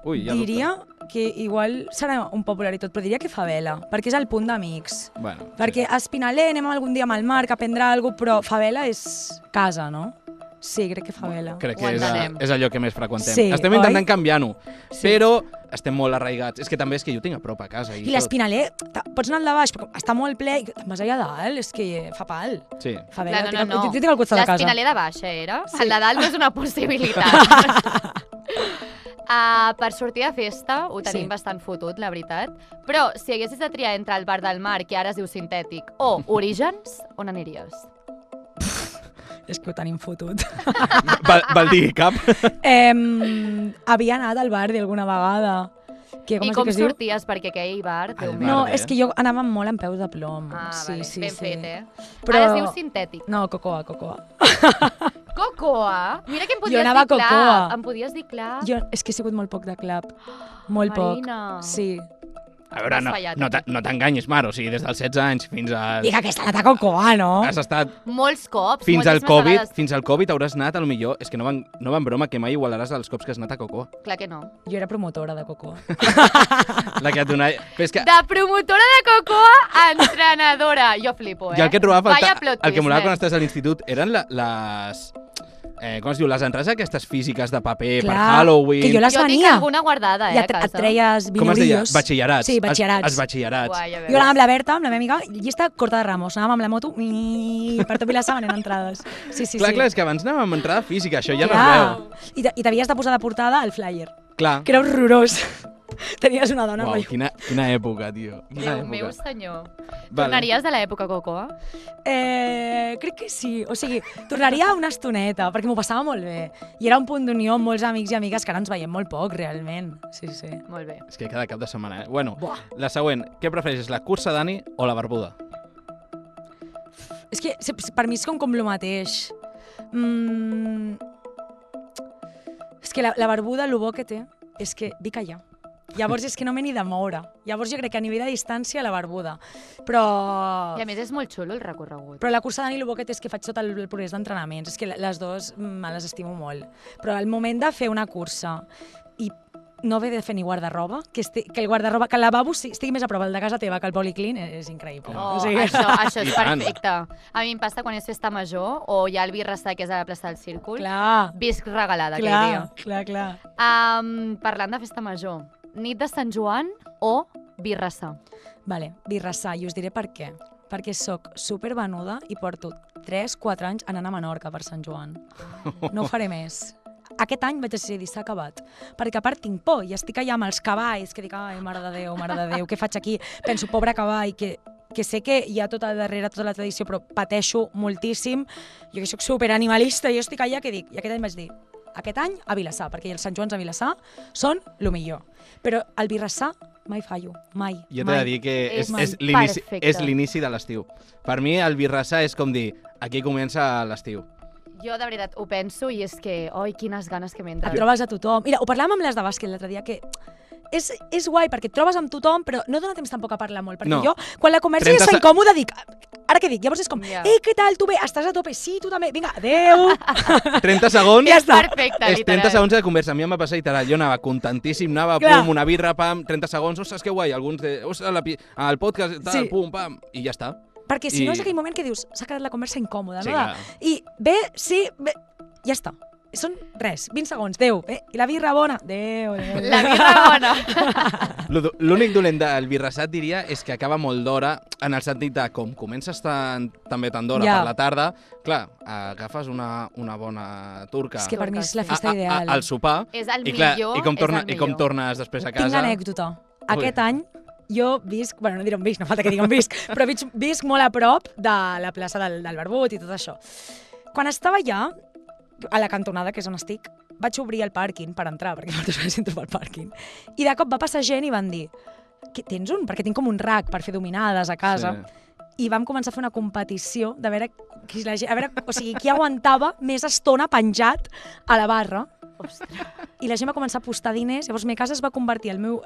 Ui, ja diria que igual serà un popular i tot, però diria que favela, perquè és el punt d'amics. Bueno, Perquè a Espinaler anem algun dia amb el mar a prendre alguna cosa, però favela és casa, no? Sí, crec que favela. Crec Ho que entenem. és allò que més freqüentem. Sí, Estem oi? intentant canviar-ho, Sí. però estem molt arraigats. És que també és que jo tinc a prop a casa. I tot. l'Espinaler, pots anar al de baix, però està molt ple i te'n vas allà a dalt, és que fa pal. Sí. Favela, Clar, no. jo tinc al costat de casa. L'Espinaler de baixa era? Sí. El de dalt no és una possibilitat. Per sortir de festa ho tenim Sí. bastant fotut, la veritat. Però si haguessis de triar entre el Bar del Mar, que ara es diu Sintètic, o Orígens, on aniries? És que ho tenim fotut. Val dir cap. Havia anat al bar alguna vegada. Que, I es diu com que es diu? sorties? Perquè aquell bar, Déu El meu. No, bar, és que jo anava molt amb peus de plom. Ah, sí, vale. sí, Ben sí. fet, eh? Però- Ara es diu Sintètic. No, Cocoa. Cocoa? Mira que em Jo podies anava dir a clar. Cocoa. Em podies dir clar. Jo és que he sigut molt poc de club. Molt Marina. poc. Sí. A veure, Has fallat, no t'enganyis, Mar. O sigui, des dels 16 anys fins a... Dic, aquesta anat a Cocoa, no? Has estat Molts cops. fins al moltíssimes Covid. vegades. Fins al Covid hauràs anat, a lo millor... És que no van broma, que mai igualaràs els cops que has anat a Cocoa. Clar que no. Jo era promotora de Cocoa. La que et donava... Però és que De promotora de Cocoa a entrenadora. Jo flipo, eh? jo el que trobava a Vaya faltar... plot El que twist, molava quan eh? estàs a l'institut eren les... com es diu? Les entrades aquestes físiques de paper per Clar, Halloween. que jo les Jo tinc venia. alguna guardada, I a et casa. treies Com es deia? vinilillos. Batxillerats. Sí, batxillerats. Els batxillerats. Guai, a Jo veure. anava amb la Berta, amb la meva amiga, llista Corta de Ramos. Anàvem amb la moto per tot Vilassar venent entrades. Sí, sí, Clar, sí. clar, és que abans anàvem amb entrada física, això ja no es Clar. veu. I t'havies de posar de portada el flyer, Clar. que era horrorós. Tenies una dona, Uau, rotllo. quina època, tio. Quina Déu meu època. senyor. Vale. Tornaries de l'època Cocoa? Crec que sí. O sigui, tornaria una estoneta, perquè m'ho passava molt bé. I era un punt d'unió amb molts amics i amigues que ara ens veiem molt poc, realment. Sí, sí. Molt bé. És que cada cap de setmana, eh? Bueno, Buah. la següent. Què prefereixes, la cursa Dani o la barbuda? És que per mi és com el mateix. És que la barbuda, el bo que té, és que dic allà. Llavors és que no m'he ni de moure. Llavors jo crec que a nivell de distància la barbuda. Però... I a més és molt xulo el recorregut. Però la cursa Dani, el bo que té és que faig tot el progrés d'entrenaments. És que les dues me les estimo molt. Però el moment de fer una cursa i no haver de fer ni guardarroba, que el guardarroba, que el lavabo estigui més a prop el de casa teva que el policlín, és increïble. Oh, O sigui, això I és tant. perfecte. A mi em passa quan és festa major o hi ha el Birrassar, que és a la plaça del Círcul. clar, Visc regalada aquell dia. clar. Parlant de festa major, nit de Sant Joan o Birrassar? Vale, Birrassar, i us diré per què. Perquè sóc supervenuda i porto 3-4 anys anant a Menorca per Sant Joan. No ho faré més. Aquest any vaig decidir, s'ha acabat. Perquè a part tinc por i estic allà amb els cavalls, que dic, ai, mare de Déu, què faig aquí? Penso, pobre cavall, que sé que hi ha darrere tota la tradició, però pateixo moltíssim. Jo que soc superanimalista, jo estic allà que dic, i aquest any vaig dir, aquest any a Vilassar, perquè els Sant Joans a Vilassar són el millor. Però al Birrassar mai fallo, mai. Jo t'he de dir que És és perfecte. l'inici de l'estiu. Per mi el Birrassar és com dir, aquí comença l'estiu. Jo de veritat ho penso i és que, oi, quines ganes que Et m'entren. trobes a tothom. Mira, ho parlàvem amb les de bàsquet l'altre dia, que és guai perquè et trobes amb tothom, però no dona temps tampoc a parlar molt, perquè No. jo, quan la conversa 30 ja es fa incòmoda, dic, ara què dic? Llavors és com, Ja. què tal, tu bé? Estàs a tope? Sí, tu també. Vinga, adeu. 30 segons, Ja està. Perfecte, és 30 literal. segons de conversa. A mi em va passar literal. Jo anava contentíssim, anava, Clar. pum, una birra, pam, 30 segons, ostres, que guai, alguns de, ostres, el podcast, tal, Sí. pum, pam, i ja està. Perquè si I- no és aquell moment que dius, s'ha quedat la conversa incòmoda, Sí, no? clar. I bé, sí, bé, ja està. Són res, 20 segons, 10. I la birra bona? 10. La birra bona. L'únic dolent del birrassat, diria, és que acaba molt d'hora, en el sentit de com comences també tan d'hora per la tarda, clar, agafes una bona turca És que per mi és la festa ideal. al sopar, És el i clar, millor, i com tornes després a casa... Tinc anècdota. Aquest any jo visc, bueno, no diré on visc, no falta que digui on visc, però visc molt a prop de la plaça del Barbut i tot això. Quan estava allà, a la cantonada, que és on estic, vaig obrir el pàrquing per entrar, perquè moltes vegades entro pel pàrquing, i de cop va passar gent i van dir tens un? Perquè tinc com un rack per fer dominades a casa. Sí. I vam començar a fer una competició de veure qui aguantava més estona penjat a la barra. Ostres. I la gent va començar a apostar diners, llavors mi casa es va convertir el meu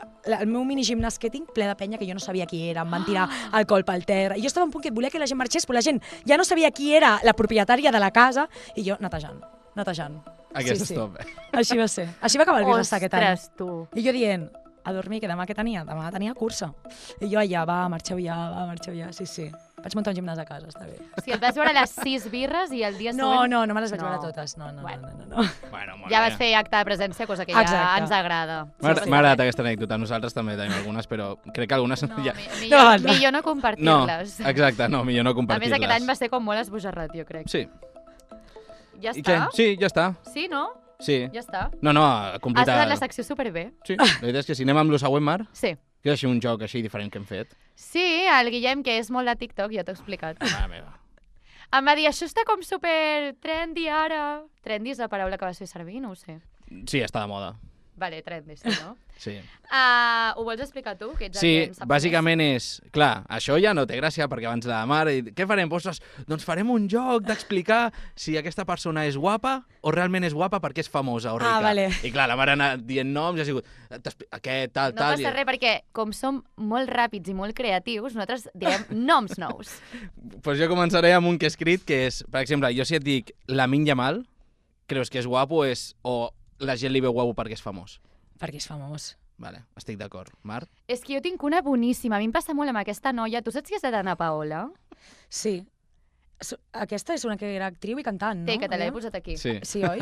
minigimnàs que tinc ple de penya que jo no sabia qui era, em van tirar alcohol pel terra. I jo estava a un punt que volia que la gent marxés, però la gent ja no sabia qui era la propietària de la casa i jo netejant. Aquest és top. Així va ser. Així va acabar el birrassat aquest any. Ostres, tu. I jo dient, a dormir, que demà què tenia? Demà tenia cursa. I jo allà, marxeu ja, sí. Vaig muntar un gimnàs a casa, està bé. O sigui, et vas veure les 6 birres i el dia No, següent... no me les vaig veure totes. No. Bueno, Ja vas fer acte de presència, cosa que ja Exacte. ens agrada. M'ha agradat aquesta anècdota. Nosaltres també tenim algunes, però crec que algunes... No, ja... millor no No, compartir-les. exacte, no, millor no A compartir-les. més, aquest any va ser com molt esbojarrat, jo crec. Sí. Ja I està? què? Sí, ja està. Sí, no? Sí. Ja està. No, Has completa... fet la secció superbé. Sí, la veritat és que si anem amb lo següent, Mar, Sí. que és així un joc així diferent que hem fet. Sí, el Guillem, que és molt de TikTok, ja t'ho he explicat. Mare meva. Em va dir, això està com super trendy ara. Trendy és la paraula que vas fer servir? No ho sé. Sí, està de moda. Vale, trendy, sí, no? Sí. Ho vols explicar tu? Que ets el Sí, que en sap bàsicament és... Clar, això ja no té gràcia, perquè abans la mare... Què farem? Doncs farem un joc d'explicar si aquesta persona és guapa o realment és guapa perquè és famosa o rica. Vale. I clar, la mare ha anat dient noms i ha sigut... Aquest, tal... No passa res, perquè com som molt ràpids i molt creatius, nosaltres direm noms nous. Pues jo començaré amb un que he escrit, que és... Per exemple, jo si et dic Lamine Yamal, creus que és guapo o la gent li veu guapo perquè és famós? Perquè és famós. Vale, estic d'acord. Marc? És que jo tinc una boníssima. A mi em passa molt amb aquesta noia. Tu saps qui és l'Adana Paola? Sí. Aquesta és una que era actriu i cantant, no? Té, que te l'he Ella? posat aquí. Sí. Sí, oi?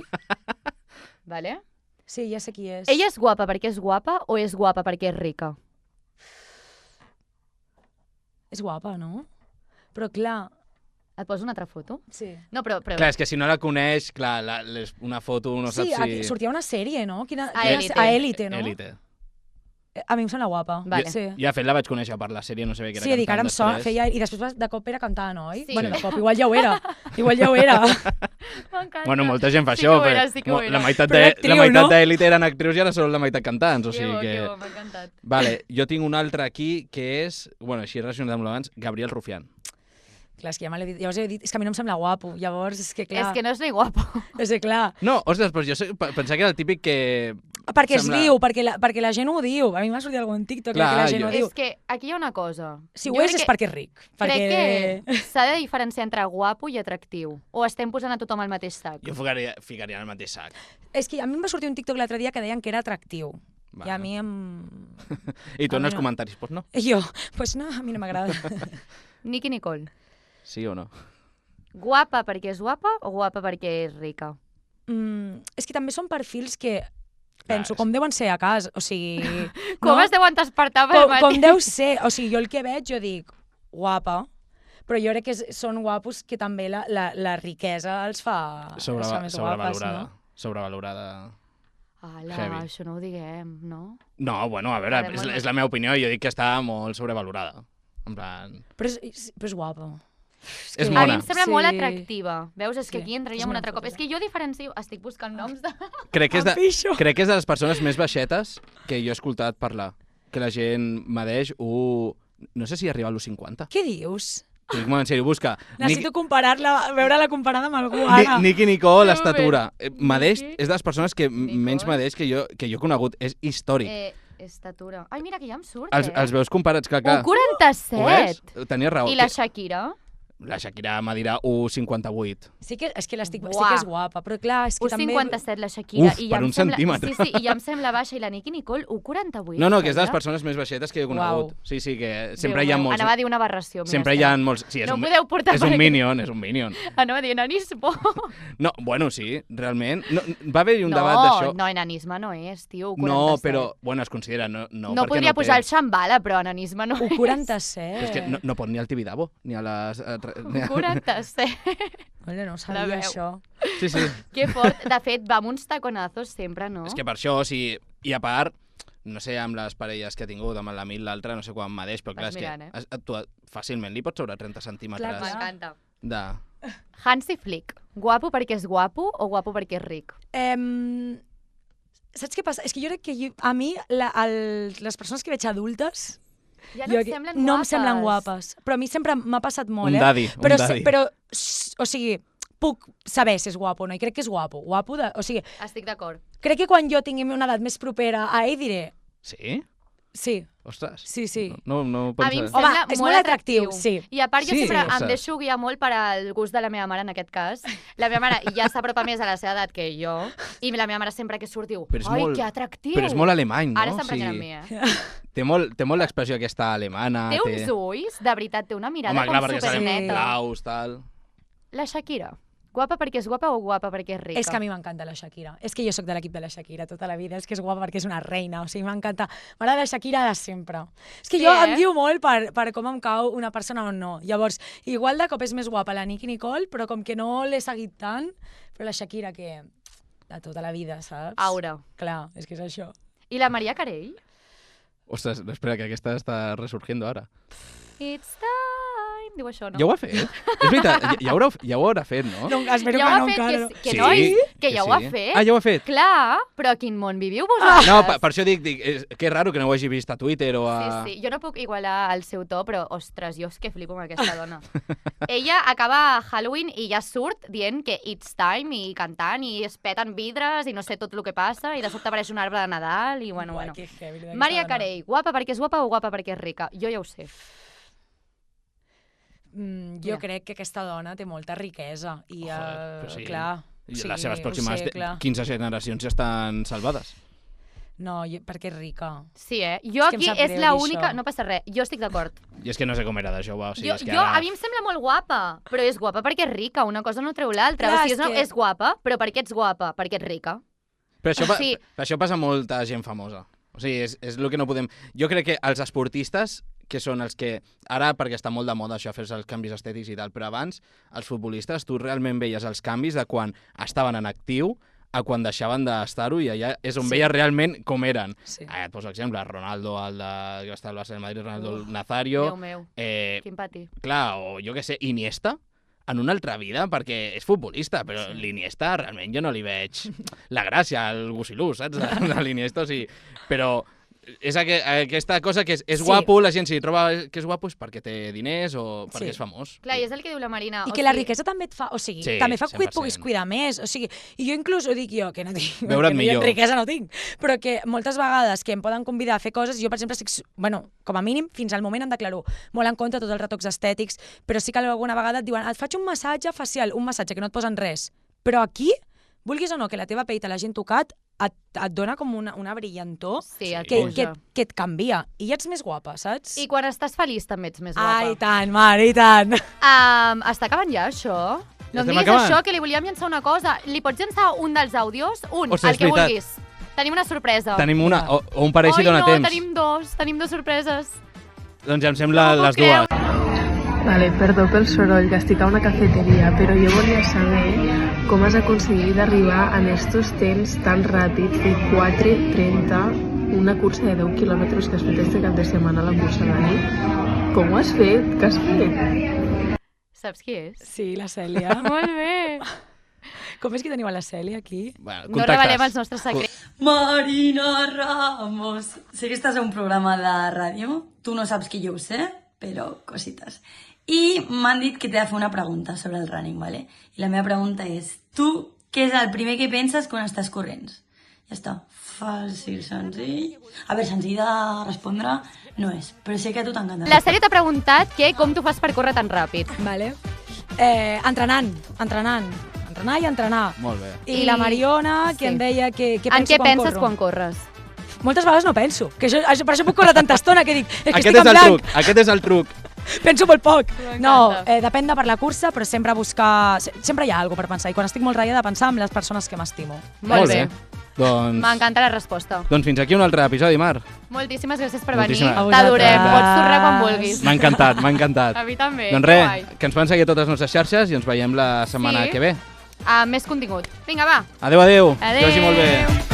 Vale? Sí, ja sé qui és. Ella és guapa perquè és guapa o és guapa perquè és rica? És guapa, no? Però clar... Et poso una altra foto? Sí. No, però... Clar, és que si no la coneix, clar, una foto no Sí, saps si... aquí sortia una sèrie, no? A Élite. A Élite, no? Élite. A mi em sembla guapa. Vale. Sí. Ja, de fet, la vaig conèixer per la sèrie, no sabia que era Sí, dic, ara cantant em sona, després. i després de cop era cantant, oi? Sí. Bueno, de cop, igual ja ho era. Igual ja ho era. M'encanta. Bueno, molta gent fa Sí això, que ho era, però sí que ho era. la meitat Però era actriu, no? no? d'Élite eren actrius i ara són la meitat cantants, o sigui Que que... bo, m'ha encantat. Vale, jo tinc un altre aquí que és, bueno, així relacionat amb l'abans, Gabriel Rufián. Clar, és que ja me l'he dit. Llavors he dit, és que a mi no em sembla guapo. Llavors, és que clar... És que no és ni guapo. És que clar... No, ostres, però jo pensava que era el típic que... Perquè es Sembla- diu, perquè la gent ho diu. A mi m'ha sortit algun TikTok Clar, que la gent jo- ho diu. És que aquí hi ha una cosa. Si Jo ho és, crec és perquè és ric. Crec Perquè... que s'ha de diferenciar entre guapo i atractiu. O estem posant a tothom al mateix sac. Jo ficaria en el mateix sac. És que a mi em va sortir un TikTok l'altre dia que deien que era atractiu. Vale. I a mi em... I tu A en mi els no. comentaris, pues no. I jo, pues no, a mi no m'agrada. Nicky Nicole. Sí o no? Guapa perquè és guapa o guapa perquè és rica? És que també són perfils que penso, Clar, com deuen ser a casa, o sigui... Com no? es deuen despertar pel matí? Com deu ser, o sigui, jo el que veig, jo dic, guapa, però jo crec que són guapos que també la riquesa els fa més guapes, Sobrevalorada. no? Sobrevalorada. Ala, Heavy. això no ho diguem, no? No, bueno, a veure, Vale, molt és la meva opinió, jo dic que està molt sobrevalorada. En plan... Però és guapa. És A mona. mi em sembla Sí. molt atractiva. Veus? És que Sí, aquí és entraríem un molt altre cop. És que jo diferencio... Estic buscant noms de... Crec que, és de, Pixo. crec que és de les persones més baixetes que jo he escoltat parlar. Que la gent medeix no sé si arriba a l'1,50. Què dius? Dic, en sèrio, busca. Necessito comparar-la, veure-la comparada amb algú ara. Nicky Nicole, Que l'estatura. Medeix, Nicky és de les persones que menys Nicole. medeix que jo he conegut. És històric. Estatura. Ai, mira, que ja em surt, Els veus comparats, clar. 1,47. Tenies raó. I la Shakira? La Shakira medirà 1,58. Sí que sí Buah. que és guapa, però clar, és que també... 1,57 la Shakira. Uf, i per ja em un sembla... centímetre. Sí, i ja em sembla baixa. I la Nicki Nicole, 1,48. No, que és de les ella. persones més baixetes que he conegut. Uau. Sí, que sempre hi ha Déu meu, molts... Anava a dir una aberració. Mira, Sempre hi ha molts... Sí, No ho podeu portar és per un aquí. minion, és un minion. Anava a dir enanisme. No, bueno, sí, realment. No, va haver-hi un debat d'això. No, enanisme no és, tio. 1,47. No, però, bueno, es considera... No No perquè podria té. pujar el Shambhala, però enanisme no és. 1,47. Però és que no pot ni al Tibidabo, ni a les... 1,47. Bueno, no ho La sabia, veu. això. Sí, sí. Que fort. De fet, va amb uns taconazos sempre, no? És que per això, o sigui... I a part, no sé, amb les parelles que ha tingut, amb l'Amil, l'altre, no sé quan m'adeix, però clar, Vas és mirant, que tu fàcilment li pots sobre 30 centímetres Clar. M'encanta. de... Hansi Flick. Guapo perquè és guapo o guapo perquè és ric? Saps què passa? És que jo crec que a mi, les persones que veig adultes, Ja no jo et semblen no guapes. em semblen guapes. Però a mi sempre m'ha passat molt, Un daddy, un però, daddy. Però, o sigui, puc saber si és guapo o no, i crec que és guapo. O sigui, Estic d'acord. crec que quan jo tingui una edat més propera a ell diré, Sí? sí, Ostres. sí. No A mi em pensava... Home, sembla és molt molt atractiu, sí. I a part jo Sí, sempre ostres. em deixo guiar molt per al gust de la meva mare en aquest cas. La meva mare ja s'apropa més a la seva edat que jo i la meva mare sempre que surt diu Però és ai, molt- que atractiu. Però és molt alemany, no? Ara s'emprenyarà amb mi, Té molt l'expressió aquesta alemana. Té uns ulls, de veritat, té una mirada Home, clar, com perquè serem superneta. blaus, tal... La Shakira. Guapa perquè és guapa o guapa perquè és rica? És que a mi m'encanta la Shakira. És que jo sóc de l'equip de la Shakira tota la vida. És que és guapa perquè és una reina. O sigui, m'encanta. M'agrada la Shakira de sempre. És que Sí, jo em guio molt per com em cau una persona o no. Llavors, igual de cop és més guapa la Nicki Nicole, però com que no l'he seguit tant, però la Shakira que... de tota la vida, saps? Aura. Clar, és que és això. I la Maria Carey? Ostres, espera, que aquesta està resurgiendo ara. It's time. Diu això, no? Ja ho ha fet? És veritat, ja ho haurà fet, no? No, espero ja que ho no ha fet, encara. que noi, que ja ho ha sí. fet. Ah, ja ho ha fet? Clar, però a quin món viviu vosaltres? No, per això dic que és raro que no ho hagi vist a Twitter o a... Sí, jo no puc igualar el seu to, però, ostres, jo és que flipo amb aquesta dona. Ella acaba Halloween i ja surt dient que it's time i cantant i es peten vidres i no sé tot el que passa i de sobte apareix un arbre de Nadal i bueno. Que heavy, d'aquesta Maria dona. Carey, guapa perquè és guapa o guapa perquè és rica? Jo ja ho sé. Jo crec que aquesta dona té molta riquesa i, Joder, però sí. clar... I sí, les seves ho pròximes sé, clar. 15 generacions ja estan salvades. No, perquè és rica. Sí, Jo És que em aquí sap és greu la dir única... això. No passa res, jo estic d'acord. I és que no sé com era de jove, o sigui, és que A ara... mi em sembla molt guapa, però és guapa perquè és rica, una cosa no treu l'altra. Clar, O sigui, és que- és guapa, però per què ets guapa? Perquè ets rica. Però això, Sí. per això passa molta gent famosa. O sigui, és el que no podem... Jo crec que els esportistes, que són els que... Ara, perquè està molt de moda això, fer els canvis estètics i tal, però abans, els futbolistes, tu realment veies els canvis de quan estaven en actiu a quan deixaven d'estar-ho i allà és on Sí. veies realment com eren. Sí. Et poso exemple, Ronaldo, el de, que va estar al Barça de Madrid, Ronaldo Uf, Nazario, Déu meu, quin pati. clar, o jo que sé, Iniesta, en una altra vida, perquè és futbolista, però Sí. l'Iniesta realment jo no li veig la gràcia, el gusilú, saps? De l'Iniesta, o sigui, però és aquesta cosa que és Sí. guapo, la gent si troba que és guapo és perquè té diners o perquè Sí. és famós. Clar, i és el que diu la Marina. I o que la sigui, riquesa també et fa... O sigui, Sí, també fa que et 100%. puguis cuidar més. O sigui, i jo inclús ho dic jo, que no tinc... Veure't que millor. Riquesa no tinc. Però que moltes vegades que em poden convidar a fer coses, jo, per exemple, bueno, com a mínim, fins al moment em declaro molt en contra de tots els retocs estètics, però sí que alguna vegada et diuen et faig un massatge facial, un massatge que no et posen res. Però aquí, vulguis o no, que la teva pell te l'hagin tocat, et dona com una brillantor Sí, et que, puja. que et canvia. I ja ets més guapa, saps? I quan estàs feliç també ets més guapa. Ai, tant, mare, i tant. Està acabant ja, això? No em estem diguis acabant? això, que li volíem llençar una cosa. Li pots llençar un dels àudios? Un, Ostres, el que veritat. vulguis. Tenim una sorpresa. Tenim una, o un parell si Oi, dona no, temps. tenim dos sorpreses. Doncs ja em sembla No m'ho les puc dues. Vale, perdó pel soroll, que estic a una cafeteria, però jo volia saber com has aconseguit arribar en estos temps tan ràpids de 4:30, una cursa de 10 quilòmetres que has fet este cap de setmana a la cursa de nit. Com ho has fet? Què has fet? Saps qui és? Sí, la Cèlia. Molt bé. Com és que teniu a la Cèlia aquí? Bueno, No revelem els nostres secrets. Marina Ramos. Sé que estàs a un programa de ràdio. Tu no saps que jo ho sé, però cosites. I m'han dit que t'he de fer una pregunta sobre el running, ¿vale? I la meva pregunta és, tu què és el primer que penses quan estàs corrents? Ja està. Fàcil, senzill. A veure, senzill de respondre no és, però sé que a tu t'encanta. La sèrie t'ha preguntat que com tu fas per córrer tan ràpid. Vale. Entrenant. Entrenar i entrenar. Molt bé. I la Mariona, que em deia que penso quan penses corro. quan corres? Moltes vegades no penso, que per això puc córrer tanta estona que dic, que Aquest estic és en el blanc, truc, aquest és el truc. penso molt poc. No, M'encanta. depèn de per la cursa, però sempre buscar... Sempre hi ha alguna per pensar, i quan estic molt ratllada, pensar en les persones que m'estimo. Molt bé. Doncs... M'encanta la resposta. Doncs fins aquí un altre episodi, Mar. Moltíssimes gràcies per venir. Moltíssimes gràcies. T'adorem, A pots tornar quan vosaltres. vulguis. M'ha encantat, m'ha encantat. A mi també. Doncs que res, guai. que ens poden seguir a totes les nostres xarxes i ens veiem la setmana Sí. que ve. Més contingut. Vinga, va. Adéu, adéu. Adéu. Que vagi molt bé.